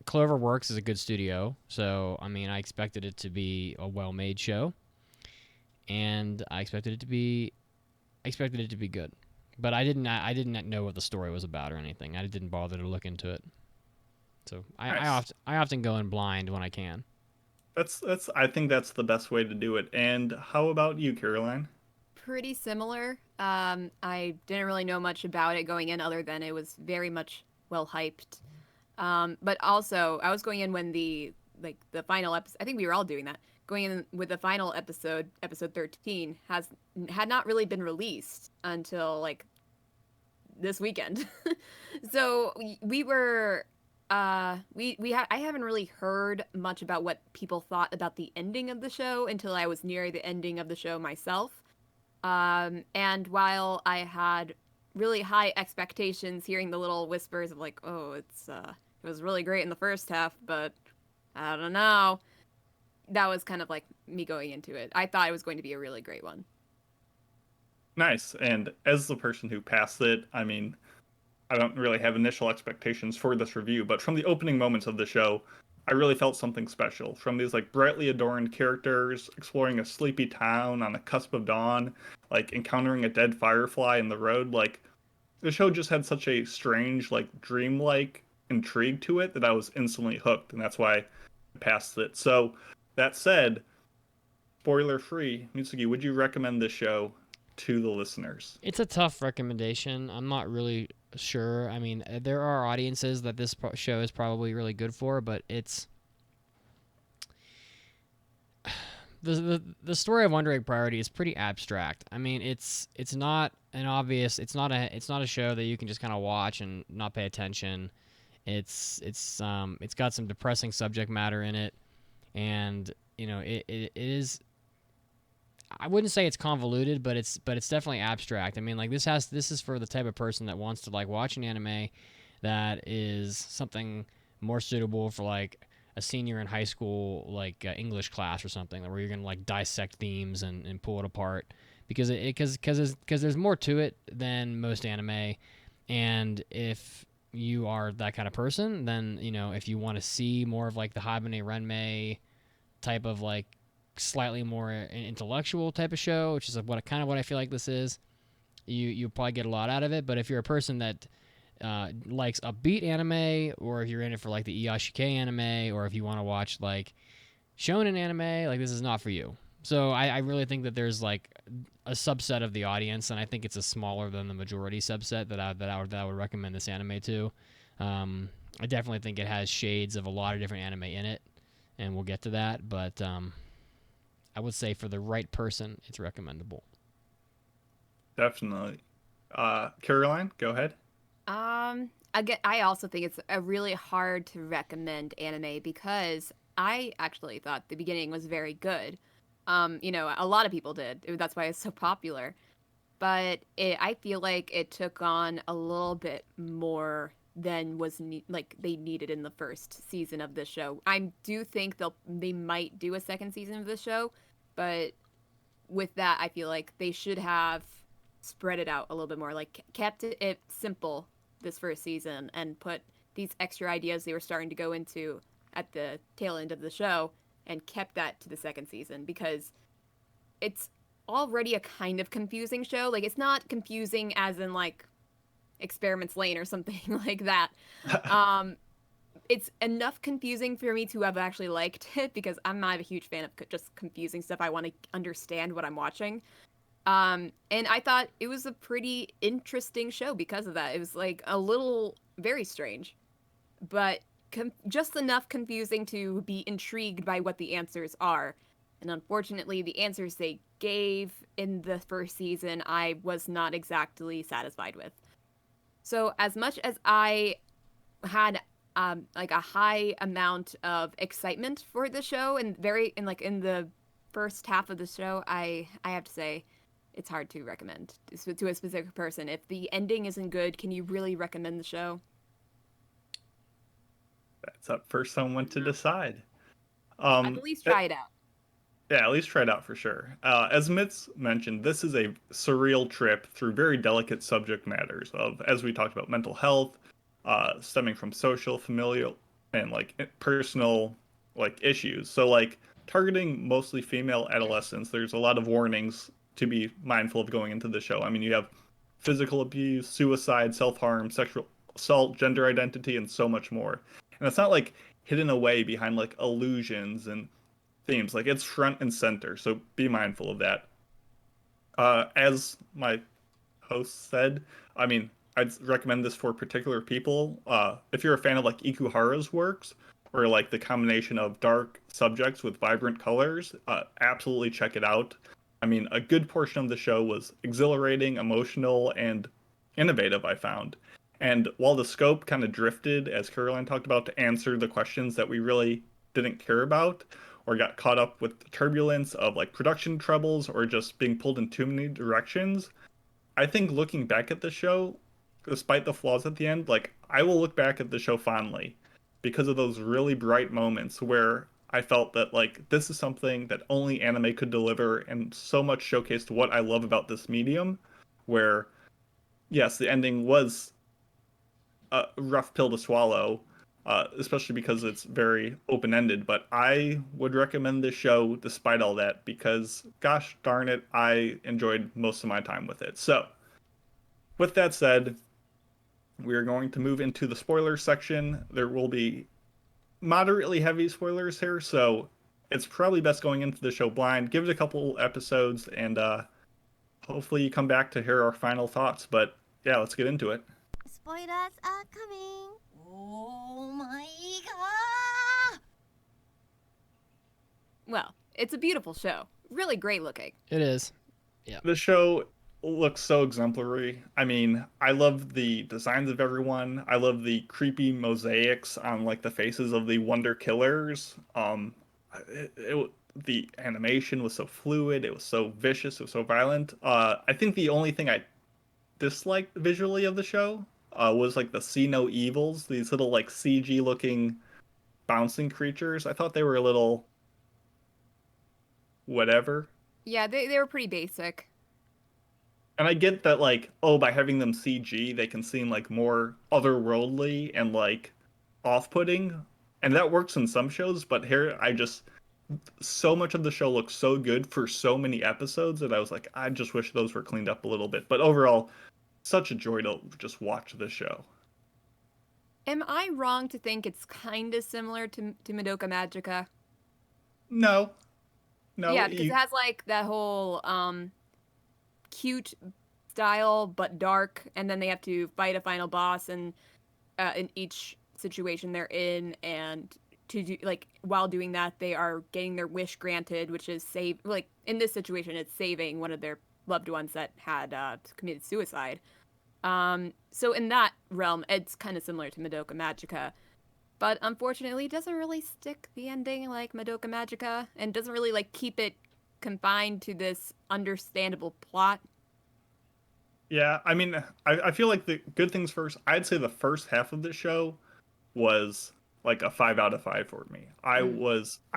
Cloverworks is a good studio, so I mean, I expected it to be a well-made show, and I expected it to be good. But I didn't know what the story was about or anything. I didn't bother to look into it. So Nice. I often go in blind when I can. I think that's the best way to do it. And how about you, Caroline? Pretty similar. I didn't really know much about it going in other than it was very much well hyped. But also, I was going in when the final episode, I think we were all doing that, going in with the final episode 13 had not really been released until like this weekend. So we were I haven't really heard much about what people thought about the ending of the show until I was near the ending of the show myself. And while I had really high expectations, hearing the little whispers of like, oh, it was really great in the first half, but I don't know. That was kind of like me going into it. I thought it was going to be a really great one. Nice. And as the person who passed it, I mean, I don't really have initial expectations for this review, but from the opening moments of the show, I really felt something special. From these like brightly adorned characters exploring a sleepy town on the cusp of dawn, like encountering a dead firefly in the road, like the show just had such a strange, like dreamlike intrigue to it that I was instantly hooked, and that's why I passed it. So that said, spoiler free, Mitsugi, would you recommend this show to the listeners? It's a tough recommendation. I'm not really sure. I mean, there are audiences that this show is probably really good for, but it's the story of Wonder Egg Priority is pretty abstract. I mean, it's not an obvious. It's not a show that you can just kind of watch and not pay attention. It's got some depressing subject matter in it, and it is. I wouldn't say it's convoluted, but it's definitely abstract. I mean, like this is for the type of person that wants to like watch an anime that is something more suitable for like a senior in high school, like English class or something, where you're gonna like dissect themes and pull it apart because there's more to it than most anime, and if you are that kind of person, then if you want to see more of like the Habane Renmei type of like slightly more intellectual type of show, which is what I feel like this is, you probably get a lot out of it. But if you're a person that likes upbeat anime, or if you're in it for like the Iyashikei anime, or if you want to watch like shonen anime, like this is not for you. So I really think that there's like a subset of the audience, and I think it's a smaller than the majority subset that I would recommend this anime to. I definitely think it has shades of a lot of different anime in it, and we'll get to that. But I would say for the right person, it's recommendable. Definitely. Caroline, go ahead. Again, I also think it's a really hard to recommend anime because I actually thought the beginning was very good. A lot of people did. That's why it's so popular. But I feel like it took on a little bit more than was they needed in the first season of the show. I do think they might do a second season of the show, but with that, I feel like they should have spread it out a little bit more, like kept it simple this first season and put these extra ideas they were starting to go into at the tail end of the show and kept that to the second season, because it's already a kind of confusing show. Like, it's not confusing as in like Experiments Lane or something like that. It's enough confusing for me to have actually liked it, because I'm not a huge fan of just confusing stuff. I want to understand what I'm watching. And I thought it was a pretty interesting show because of that. It was like a little very strange, but just enough confusing to be intrigued by what the answers are. And unfortunately, the answers they gave in the first season, I was not exactly satisfied with. So as much as I had like a high amount of excitement for the show, and in the first half of the show, I have to say it's hard to recommend to a specific person. If the ending isn't good, can you really recommend the show? That's up for someone to decide. At least try it out. Yeah, at least try it out for sure. As Mitz mentioned, this is a surreal trip through very delicate subject matters of, as we talked about, mental health, stemming from social, familial, and like personal like issues. So like targeting mostly female adolescents, there's a lot of warnings to be mindful of going into the show. I mean, you have physical abuse, suicide, self-harm, sexual assault, gender identity, and so much more. And it's not like hidden away behind like illusions and themes. Like, it's front and center, so be mindful of that. As my host said, I mean, I'd recommend this for particular people. If you're a fan of like Ikuhara's works, or like the combination of dark subjects with vibrant colors, absolutely check it out. I mean, a good portion of the show was exhilarating, emotional, and innovative, I found. And while the scope kind of drifted, as Caroline talked about, to answer the questions that we really didn't care about, or got caught up with the turbulence of like production troubles, or just being pulled in too many directions, I think looking back at the show, despite the flaws at the end, like, I will look back at the show fondly because of those really bright moments where I felt that like this is something that only anime could deliver, and so much showcased what I love about this medium, where yes, the ending was a rough pill to swallow, especially because it's very open-ended, but I would recommend this show despite all that, because gosh darn it, I enjoyed most of my time with it. So with that said, we are going to move into the spoilers section. There will be moderately heavy spoilers here, so it's probably best going into the show blind. Give it a couple episodes, and hopefully you come back to hear our final thoughts. But yeah, let's get into it. Spoilers are coming. Oh my god! Well, it's a beautiful show. Really great looking. It is. Yeah. The show looks so exemplary. I mean, I love the designs of everyone. I love the creepy mosaics on like the faces of the Wonder Killers. The animation was so fluid. It was so vicious. It was so violent. I think the only thing I disliked visually of the show was like the see no evils. These little like CG looking bouncing creatures. I thought they were a little whatever. Yeah, they were pretty basic. And I get that, like, oh, by having them CG, they can seem, like, more otherworldly and, like, off-putting. And that works in some shows, but here, so much of the show looks so good for so many episodes that I was like, I just wish those were cleaned up a little bit. But overall, such a joy to just watch the show. Am I wrong to think it's kind of similar to Madoka Magica? No. Yeah, because it has, like, that whole, cute style but dark, and then they have to fight a final boss, and in each situation they're in, and to do, like, while doing that they are getting their wish granted, which is in this situation it's saving one of their loved ones that had committed suicide. So in that realm it's kind of similar to Madoka Magica, but unfortunately it doesn't really stick the ending like Madoka Magica, and doesn't really like keep it confined to this understandable plot. Yeah, I mean, I feel like the good things first. I'd say the first half of the show was like a 5 out of 5 for me. I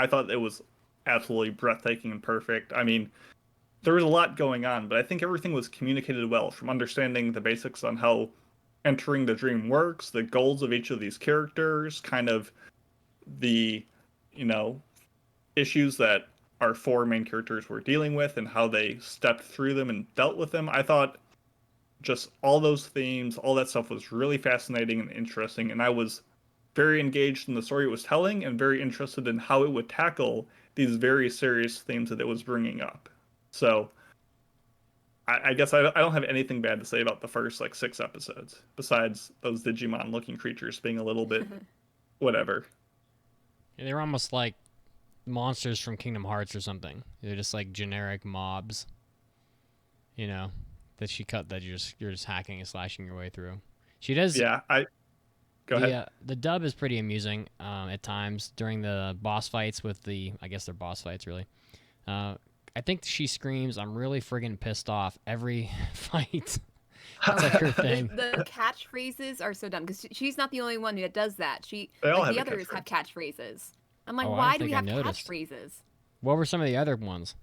thought it was absolutely breathtaking and perfect. I mean, there was a lot going on, but I think everything was communicated well, from understanding the basics on how entering the dream works, the goals of each of these characters, kind of the, you know, issues that our four main characters were dealing with and how they stepped through them and dealt with them. I thought just all those themes, all that stuff was really fascinating and interesting, and I was very engaged in the story it was telling and very interested in how it would tackle these very serious themes that it was bringing up. So I guess I don't have anything bad to say about the first like 6 episodes, besides those Digimon-looking creatures being a little bit whatever. Yeah, they were almost like monsters from Kingdom Hearts or something. They're just like generic mobs, you know, that you're just hacking and slashing your way through. She does. Yeah, go ahead. The dub is pretty amusing at times during the boss fights with I guess they're boss fights really. I think she screams, "I'm really friggin' pissed off" every fight. That's like her thing. The catchphrases are so dumb because she's not the only one that does that. They all have the a others catchphrase. have catchphrases. I'm like, Oh, I why don't do we think I have noticed. catchphrases? What were some of the other ones?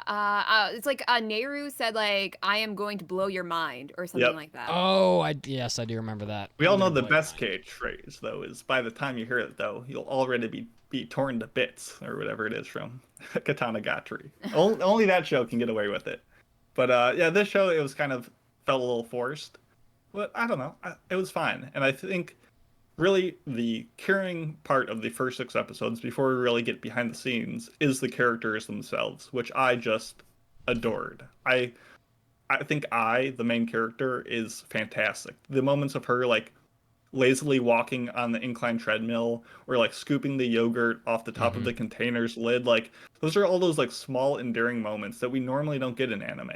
It's like Nehru said like, "I am going to blow your mind" or something Yep. like that. Oh, yes, I do remember that. We all I'm know gonna the blow your best mind. catchphrase though is by the time you hear it though, you'll already be torn to bits or whatever it is from Katana Gatari. Only that show can get away with it. But yeah, this show it was kind of felt a little forced, but I don't know, it was fine. And I think really the carrying part of the first 6 episodes before we really get behind the scenes is the characters themselves, which I just adored. I think the main character, is fantastic. The moments of her like lazily walking on the incline treadmill or like scooping the yogurt off the top of the container's lid, like those are all those like small endearing moments that we normally don't get in anime.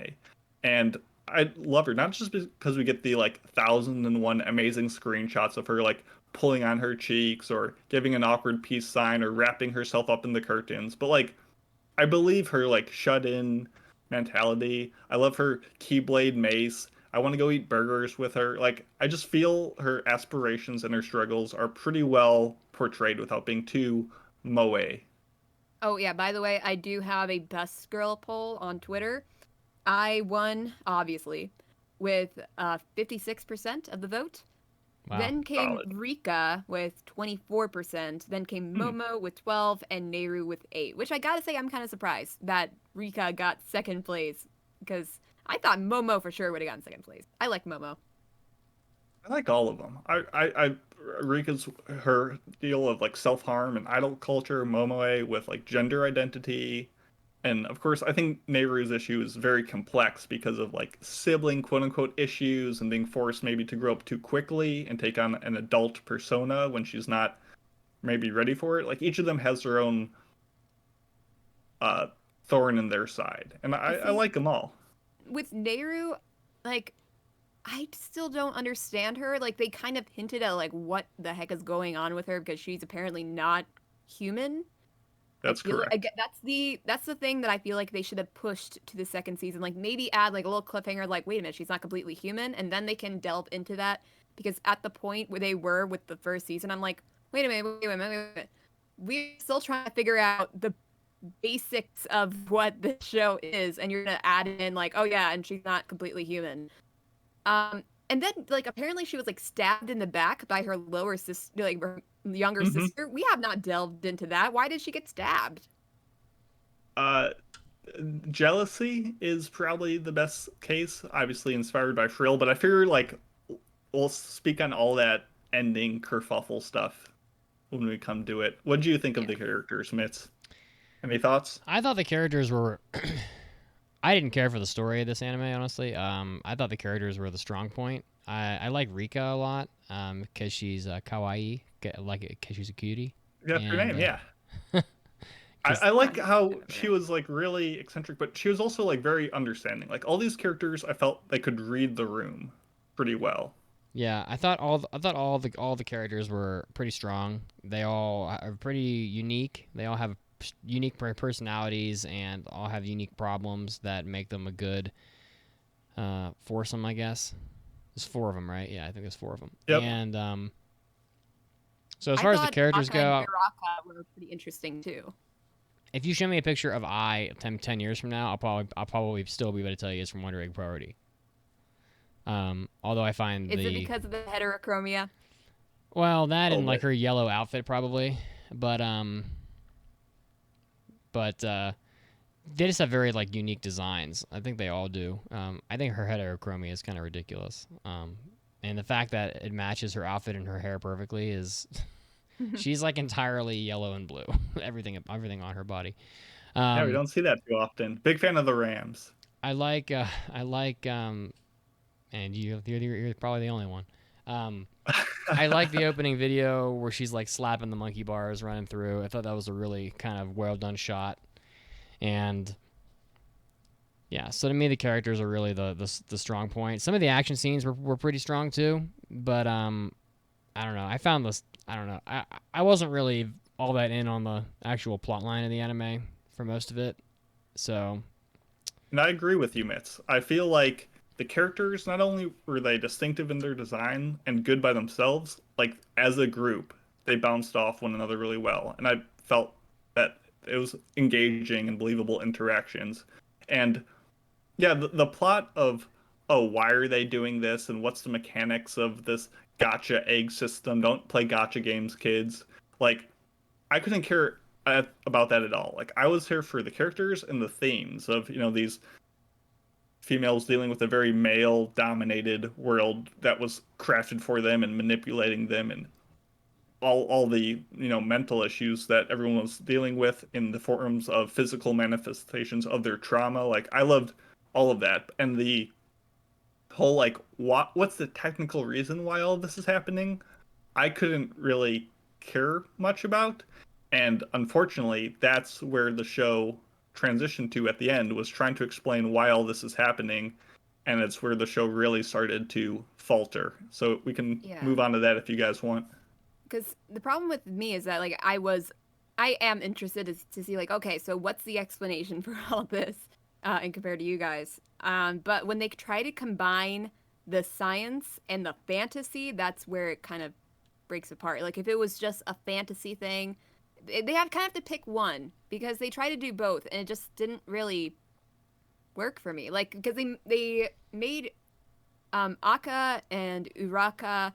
And I love her not just because we get the like 1001 amazing screenshots of her like pulling on her cheeks or giving an awkward peace sign or wrapping herself up in the curtains, but like I believe her like shut in mentality. I love her Keyblade mace. I want to go eat burgers with her. Like I just feel her aspirations and her struggles are pretty well portrayed without being too moe. Oh yeah, by the way, I do have a best girl poll on Twitter. I won, obviously, with 56% of the vote. Wow. Then came Solid. Rika with 24%. Then came Momo with 12 and Nehru with 8. Which I gotta say, I'm kind of surprised that Rika got second place because I thought Momo for sure would have gotten second place. I like Momo. I like all of them. I Rika's her deal of like self-harm and idol culture, Momoe with like gender identity. And of course, I think Nehru's issue is very complex because of like sibling quote unquote issues and being forced maybe to grow up too quickly and take on an adult persona when she's not maybe ready for it. Like each of them has their own thorn in their side. And I like them all. With Nehru, like, I still don't understand her. Like, they kind of hinted at like what the heck is going on with her because she's apparently not human. That's correct. That's the thing that I feel like they should have pushed to the second season. Like maybe add like a little cliffhanger, like wait a minute, she's not completely human, and then they can delve into that. Because at the point where they were with the first season, I'm like, wait a minute. We're still trying to figure out the basics of what this show is, and you're gonna add in like, oh yeah, and she's not completely human. And then like apparently she was like stabbed in the back by her lower sister, like her younger sister. We have not delved into that. Why did she get stabbed? Jealousy is probably the best case, obviously inspired by Frill, but I figure like we'll speak on all that ending kerfuffle stuff when we come to it. What do you think of the characters, Mitz? Any thoughts? I thought the characters were. I didn't care for the story of this anime, honestly. I thought the characters were the strong point. I like Rika a lot because she's kawaii, because she's a cutie. That's her name, yeah. I like how she was like really eccentric, but she was also like very understanding. Like all these characters, I felt they could read the room pretty well. Yeah, I thought all the characters were pretty strong. They all are pretty unique. They all have unique personalities and all have unique problems that make them a good foursome, I guess. There's 4 of them, right? Yeah, I think there's 4 of them. Yep. And so as far as the characters go, and Naraka were pretty interesting too. if you show me a picture of 10 years from now, I'll probably still be able to tell you it's from Wonder Egg Priority. Although I find Is it because of the heterochromia? well, that and like her yellow outfit probably, but they just have very like unique designs. I think they all do. I think her heterochromia is kind of ridiculous. And the fact that it matches her outfit and her hair perfectly is, she's like entirely yellow and blue. everything on her body. Yeah, we don't see that too often. Big fan of the Rams. I like, and you're probably the only one. I like the opening video where she's like slapping the monkey bars running through. I thought that was a really kind of well done shot. And yeah, so to me the characters are really the strong point. Some of the action scenes were pretty strong too, but I don't know. I found this, I don't know. I wasn't really all that in on the actual plot line of the anime for most of it. So, and I agree with you, Mitz. I feel like the characters, not only were they distinctive in their design and good by themselves, like as a group, they bounced off one another really well. And I felt that it was engaging and believable interactions. And yeah, the plot of, oh, why are they doing this? And what's the mechanics of this gotcha egg system? Don't play gotcha games, kids. Like, I couldn't care about that at all. Like, I was here for the characters and the themes of, these females dealing with a very male-dominated world that was crafted for them and manipulating them, and all the mental issues that everyone was dealing with in the forms of physical manifestations of their trauma. Like, I loved all of that, and the whole like what's the technical reason why all of this is happening, I couldn't really care much about. And unfortunately, that's where the show transitioned to at the end, was trying to explain why all this is happening, and it's where the show really started to falter. So we can move on to that if you guys want. Because the problem with me is that like I am interested to see like, okay, so what's the explanation for all this, and compared to you guys. But when they try to combine the science and the fantasy, that's where it kind of breaks apart. Like if it was just a fantasy thing, they kind of have to pick one, because they try to do both and it just didn't really work for me. Like because they made Akka and Uraka,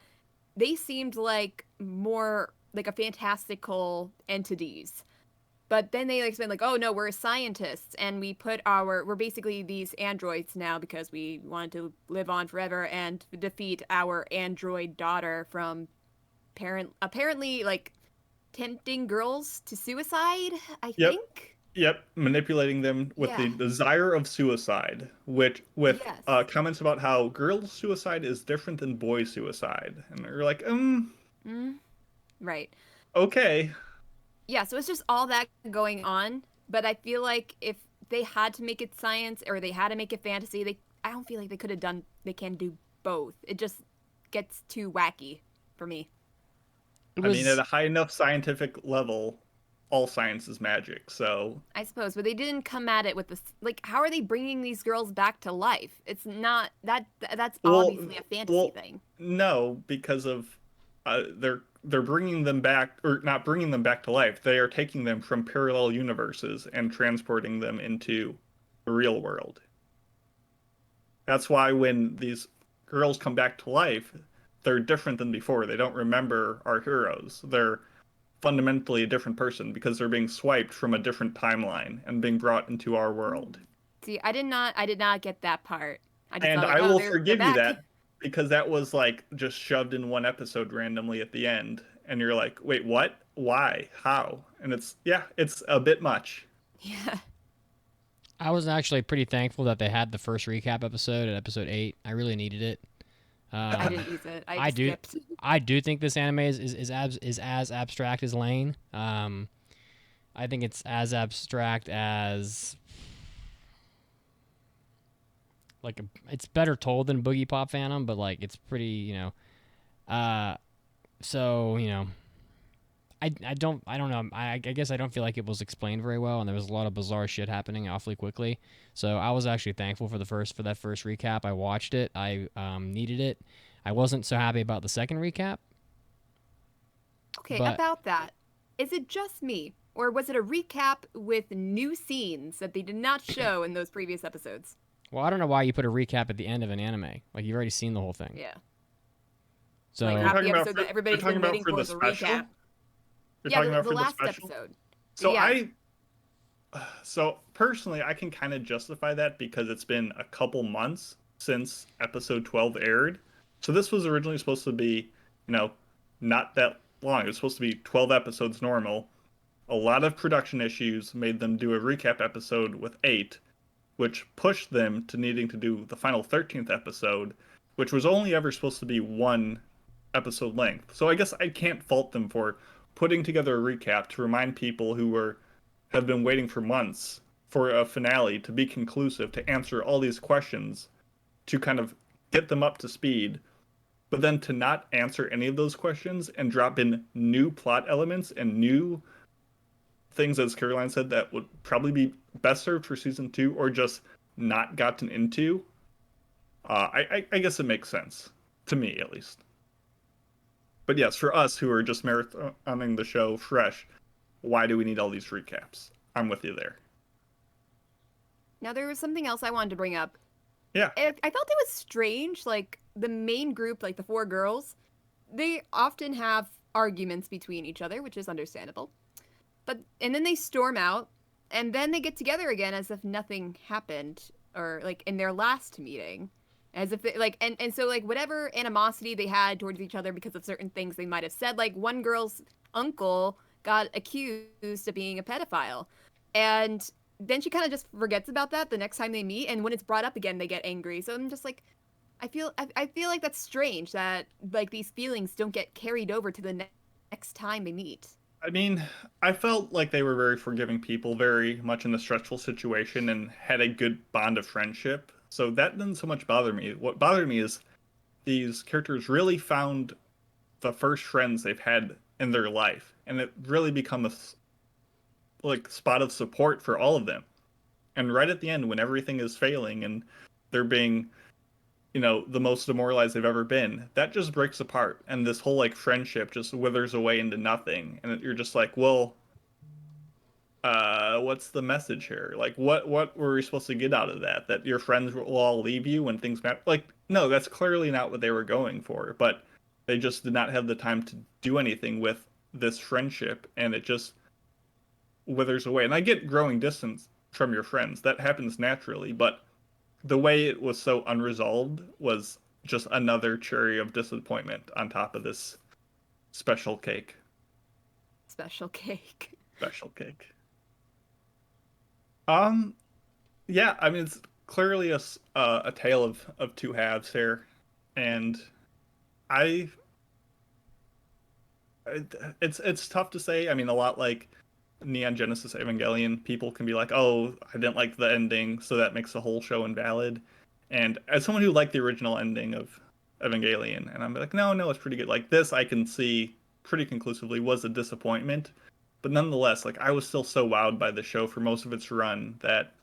they seemed like more like a fantastical entities. But then they explain like, oh no, we're scientists and we're basically these androids now because we wanted to live on forever and defeat our android daughter from apparently like tempting girls to suicide, I think. Yep, manipulating them with the desire of suicide, with comments about how girl suicide is different than boy suicide. And they're like, Right. Okay. Yeah, so it's just all that going on, but I feel like if they had to make it science or they had to make it fantasy, I don't feel like they can do both. It just gets too wacky for me. I mean, at a high enough scientific level, all science is magic, so... I suppose, but they didn't come at it with this... Like, how are they bringing these girls back to life? It's not... That's obviously a fantasy thing. No, because of... They're bringing them back, or not bringing them back to life. They are taking them from parallel universes and transporting them into the real world. That's why when these girls come back to life, they're different than before. They don't remember our heroes. They're fundamentally a different person because they're being swiped from a different timeline and being brought into our world. See, I did not get that part. I will forgive you that, because that was like just shoved in one episode randomly at the end, and you're like, wait, what? Why? How? And it's a bit much. Yeah. I was actually pretty thankful that they had the first recap episode at episode 8. I really needed it. I didn't use it. I do think this anime is as abstract as Lane. I think it's as abstract as like it's better told than Boogie Pop Phantom, but like it's pretty, so I don't know. I guess I don't feel like it was explained very well, and there was a lot of bizarre shit happening awfully quickly. So I was actually thankful for that first recap. I watched it. I needed it. I wasn't so happy about the second recap. Okay, about that, is it just me, or was it a recap with new scenes that they did not show in those previous episodes? Well, I don't know why you put a recap at the end of an anime. Like, you've already seen the whole thing. Yeah. So Like You're half talking the about episode for, that everybody's you're talking been about waiting for for the is a special? recap. You're Yeah, talking about the for the last special? episode. So Yeah. So personally, I can kind of justify that because it's been a couple months since episode 12 aired. So this was originally supposed to be, not that long. It was supposed to be 12 episodes normal. A lot of production issues made them do a recap episode with 8, which pushed them to needing to do the final 13th episode, which was only ever supposed to be 1 episode length. So I guess I can't fault them for putting together a recap to remind people who have been waiting for months for a finale to be conclusive, to answer all these questions, to kind of get them up to speed, but then to not answer any of those questions and drop in new plot elements and new things, as Caroline said, that would probably be best served for season 2 or just not gotten into. I guess it makes sense to me, at least. But yes, for us who are just marathoning the show fresh, why do we need all these recaps? I'm with you there. Now, there was something else I wanted to bring up. Yeah. I felt it was strange, like, the main group, like the 4 girls, they often have arguments between each other, which is understandable. And then they storm out, and then they get together again as if nothing happened, or, like, in their last meeting. As if, and so, like, whatever animosity they had towards each other because of certain things they might have said, like, one girl's uncle got accused of being a pedophile. And then she kind of just forgets about that the next time they meet, and when it's brought up again, they get angry. So I'm just like, I feel like that's strange that, like, these feelings don't get carried over to the next time they meet. I mean, I felt like they were very forgiving people, very much in a stressful situation, and had a good bond of friendship. So that didn't so much bother me. What bothered me is these characters really found the first friends they've had in their life, and it really become a spot of support for all of them. And right at the end, when everything is failing and they're being, the most demoralized they've ever been, that just breaks apart, and this whole friendship just withers away into nothing. And you're just like, well, what's the message here? Like, what were we supposed to get out of that? That your friends will all leave you when things matter? Like, no, that's clearly not what they were going for. But they just did not have the time to do anything with this friendship, and it just withers away. And I get growing distance from your friends. That happens naturally, but the way it was so unresolved was just another cherry of disappointment on top of this special cake. Special cake. Special cake. Yeah, I mean, it's clearly a tale of two halves here, and it's tough to say. I mean, a lot like Neon Genesis Evangelion, people can be like, oh, I didn't like the ending, so that makes the whole show invalid. And as someone who liked the original ending of Evangelion, and I'm like, no, it's pretty good. Like, this I can see pretty conclusively was a disappointment. But nonetheless, I was still so wowed by the show for most of its run that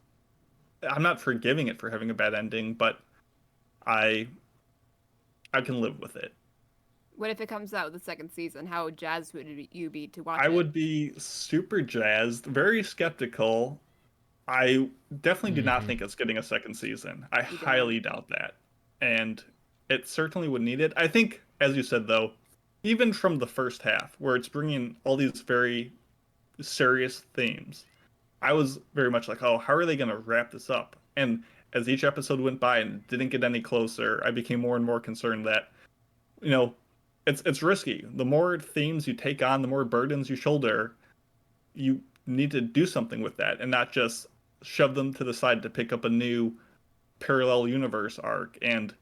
I'm not forgiving it for having a bad ending, but I can live with it. What if it comes out the second season? How jazzed would you be to watch it? I would be super jazzed, very skeptical. I definitely do not think it's getting a second season. I highly doubt that. And it certainly would need it. I think, as you said, though, even from the first half, where it's bringing all these very serious themes, I was very much like, oh, how are they going to wrap this up? And as each episode went by and didn't get any closer, I became more and more concerned that, it's risky. The more themes you take on, the more burdens you shoulder, you need to do something with that and not just shove them to the side to pick up a new parallel universe arc. And,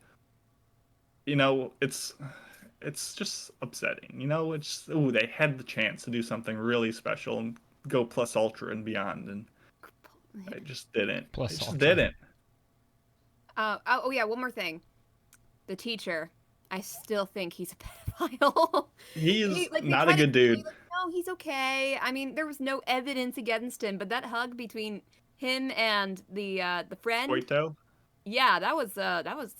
it's just upsetting. It's, they had the chance to do something really special and go plus ultra and beyond, and I just didn't. Plus I just ultra. didn't. Oh yeah, one more thing. The teacher, I still think he's a pedophile. He's not a good dude. No, he's okay. I mean, there was no evidence against him, but that hug between him and the friend. Oito? Yeah, that was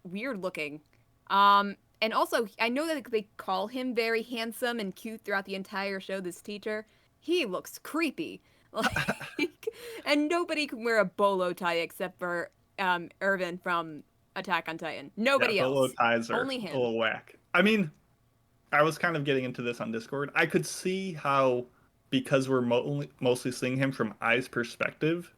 weird looking. And also, I know that they call him very handsome and cute throughout the entire show, this teacher. He looks creepy. And nobody can wear a bolo tie except for Irvin from Attack on Titan. Nobody Yeah, else. the ties are Only him. a little whack. I mean, I was kind of getting into this on Discord. I could see how, because we're mostly seeing him from Ai's perspective,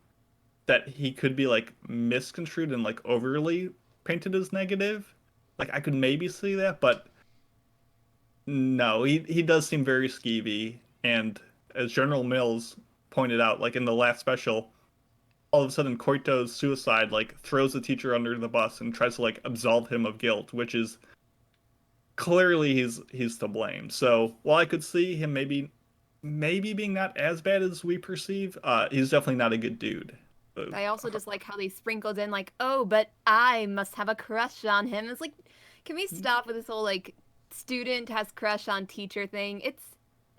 that he could be like misconstrued and like overly painted as negative. Like I could maybe see that, but no, he does seem very skeevy. And as General Mills pointed out, like in the last special, all of a sudden Koito's suicide like throws the teacher under the bus and tries to like absolve him of guilt, which is clearly he's to blame. So while I could see him maybe being not as bad as we perceive, he's definitely not a good dude. I also just like how they sprinkled in like, oh, but I must have a crush on him. It's like, can we stop with this whole like student has crush on teacher thing?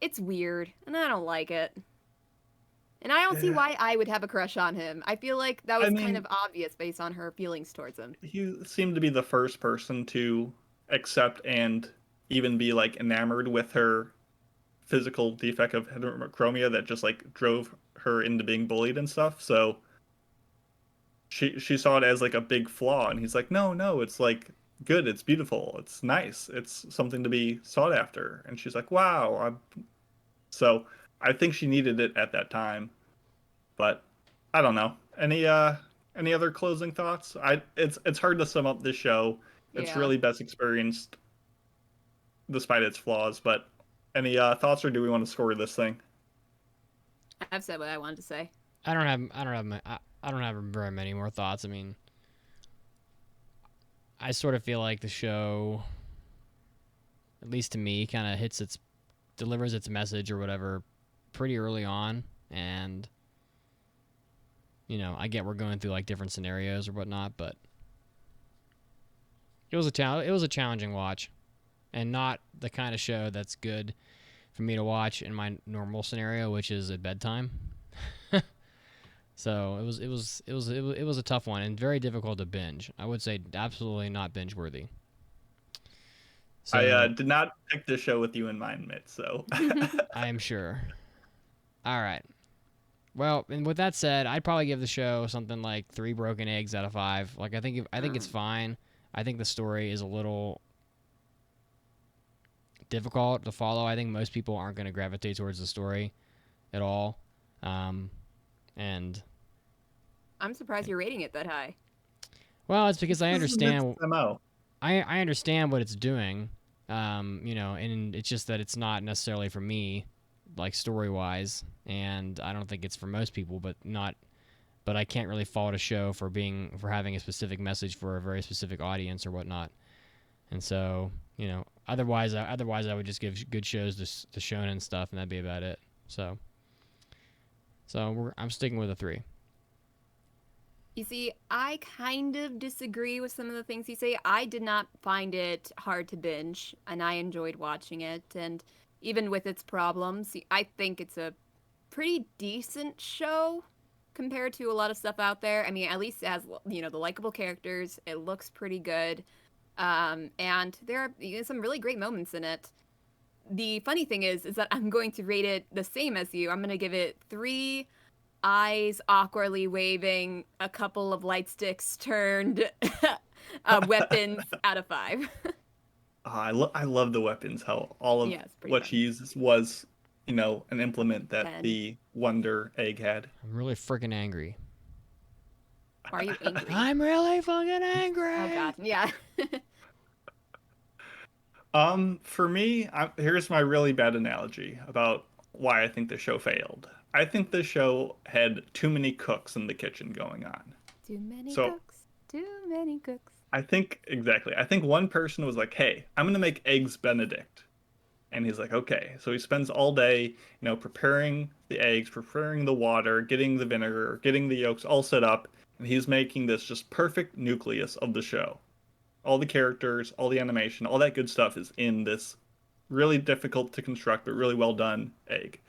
It's weird, and I don't like it. And I don't see why I would have a crush on him. I feel like that was kind of obvious based on her feelings towards him. He seemed to be the first person to accept and even be like enamored with her physical defect of heterochromia that just like drove her into being bullied and stuff. So she saw it as like a big flaw, and he's like, no, it's like good, it's beautiful, it's nice, it's something to be sought after. And she's like, wow. So I think she needed it at that time, but I don't know. Any other closing thoughts? It's hard to sum up this show. It's really best experienced despite its flaws. But any thoughts, or do we want to score this thing? I've said what I wanted to say. I don't have very many more thoughts. I mean, I sort of feel like the show, at least to me, kind of delivers its message or whatever pretty early on, and you know, I get we're going through like different scenarios or whatnot, but it was a challenging watch, and not the kind of show that's good for me to watch in my normal scenario, which is at bedtime. So it was a tough one and very difficult to binge. I would say absolutely not binge worthy. So, I did not pick this show with you in mind, Mitt, so I am sure. All right. Well, and with that said, I'd probably give the show something like 3 broken eggs out of 5. Like I think it's fine. I think the story is a little difficult to follow. I think most people aren't going to gravitate towards the story at all. And I'm surprised you're rating it that high. Well, it's because I understand. MO. I understand what it's doing. You know, and it's just that it's not necessarily for me, like story wise, and I don't think it's for most people. But I can't really fault a show for having a specific message for a very specific audience or whatnot. And so, you know, otherwise I would just give good shows to shonen stuff, and that'd be about it. So I'm sticking with a 3. You see, I kind of disagree with some of the things you say. I did not find it hard to binge, and I enjoyed watching it. And even with its problems, I think it's a pretty decent show compared to a lot of stuff out there. I mean, at least it has, you know, the likable characters. It looks pretty good. And there are some really great moments in it. The funny thing is that I'm going to rate it the same as you. I'm going to give it 3 eyes awkwardly waving, a couple of light sticks turned weapons out of 5. I love the weapons. How all of what fun. she uses was, you know, an implement that the Wonder Egg had. I'm really freaking angry. Are you angry? I'm really fucking angry. Oh god, yeah. For me, here's my really bad analogy about why I think the show failed. I think the show had too many cooks in the kitchen going on. Too many cooks. I think one person was like, hey, I'm going to make eggs Benedict. And he's like, okay. So he spends all day, you know, preparing the eggs, preparing the water, getting the vinegar, getting the yolks all set up. And he's making this just perfect nucleus of the show. All the characters, all the animation, all that good stuff is in this really difficult to construct, but really well done egg.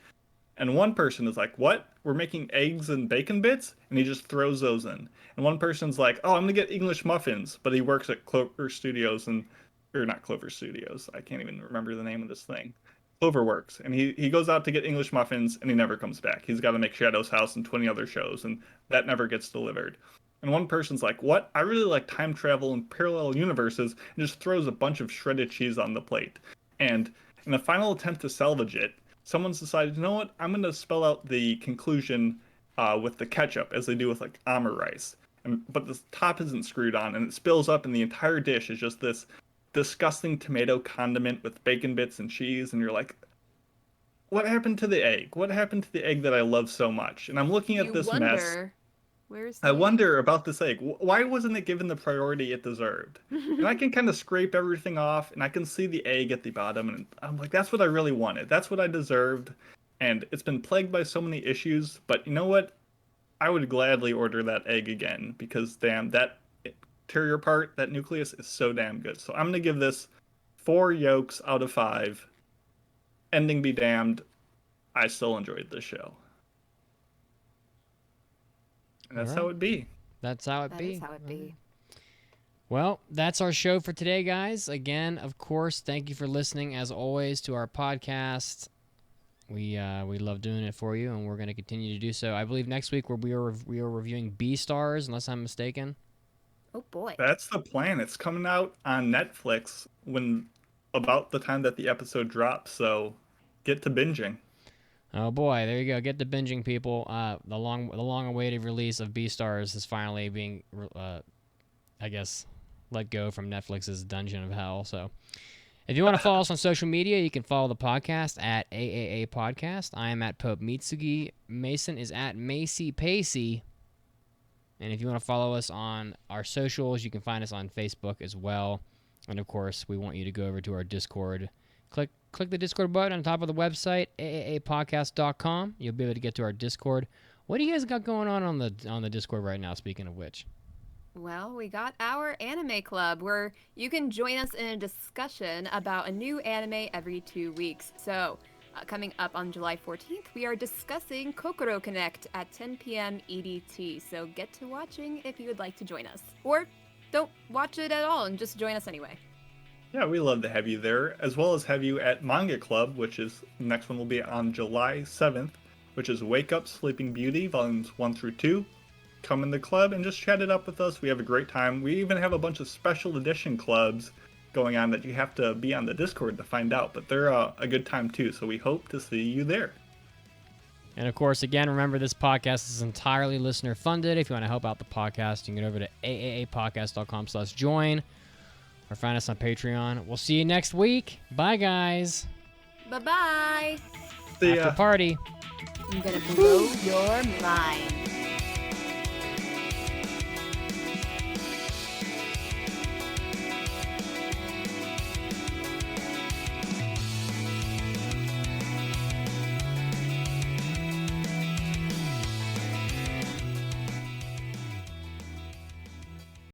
And one person is like, what? We're making eggs and bacon bits? And he just throws those in. And one person's like, oh, I'm going to get English muffins. But he works at Clover Studios or not Clover Studios. I can't even remember the name of this thing. Cloverworks. And he goes out to get English muffins and he never comes back. He's got to make Shadow's House and 20 other shows. And that never gets delivered. And one person's like, what? I really like time travel and parallel universes, and just throws a bunch of shredded cheese on the plate. And in a final attempt to salvage it, someone's decided, you know what? I'm going to spell out the conclusion with the ketchup, as they do with like Amur rice. But the top isn't screwed on, and it spills up, and the entire dish is just this disgusting tomato condiment with bacon bits and cheese. And you're like, what happened to the egg? What happened to the egg that I love so much? And I'm looking at this mess. Where's I wonder about this egg. Why wasn't it given the priority it deserved? And I can kind of scrape everything off, and I can see the egg at the bottom, and I'm like, that's what I really wanted. That's what I deserved. And it's been plagued by so many issues, but you know what? I would gladly order that egg again, because damn, that interior part, that nucleus, is so damn good. So I'm going to give this 4 yolks out of 5. Ending be damned, I still enjoyed this show. And that's how it be. That's how it That be. is how it be. Well, that's our show for today, guys. Again, of course, thank you for listening, as always, to our podcast. We love doing it for you, and we're going to continue to do so. I believe next week we are reviewing B-Stars, unless I'm mistaken. Oh, boy. That's the plan. It's coming out on Netflix about the time that the episode drops, so get to binging. Oh boy, there you go. Get to binging, people. The long-awaited release of B-Stars is finally being, I guess, let go from Netflix's Dungeon of Hell. So, if you want to follow us on social media, you can follow the podcast at AAA Podcast. I am at Pope Mitsugi. Mason is at Macy Pacey. And if you want to follow us on our socials, you can find us on Facebook as well. And of course, we want you to go over to our Discord. Click the Discord button on top of the website, aapodcast.com. You'll be able to get to our Discord. What do you guys got going on the Discord right now, speaking of which? Well, we got our anime club where you can join us in a discussion about a new anime every 2 weeks. So, coming up on July 14th, we are discussing Kokoro Connect at 10 p.m. EDT. So get to watching if you would like to join us. Or don't watch it at all and just join us anyway. Yeah, we love to have you there, as well as have you at Manga Club, which is the next one will be on July 7th, which is Wake Up Sleeping Beauty, volumes 1 through 2. Come in the club and just chat it up with us. We have a great time. We even have a bunch of special edition clubs going on that you have to be on the Discord to find out, but they're a good time too, so we hope to see you there. And of course, again, remember this podcast is entirely listener funded. If you want to help out the podcast, you can get over to aapodcast.com/join or find us on Patreon. We'll see you next week. Bye, guys. Bye-bye. See ya. After party. I'm gonna blow your mind.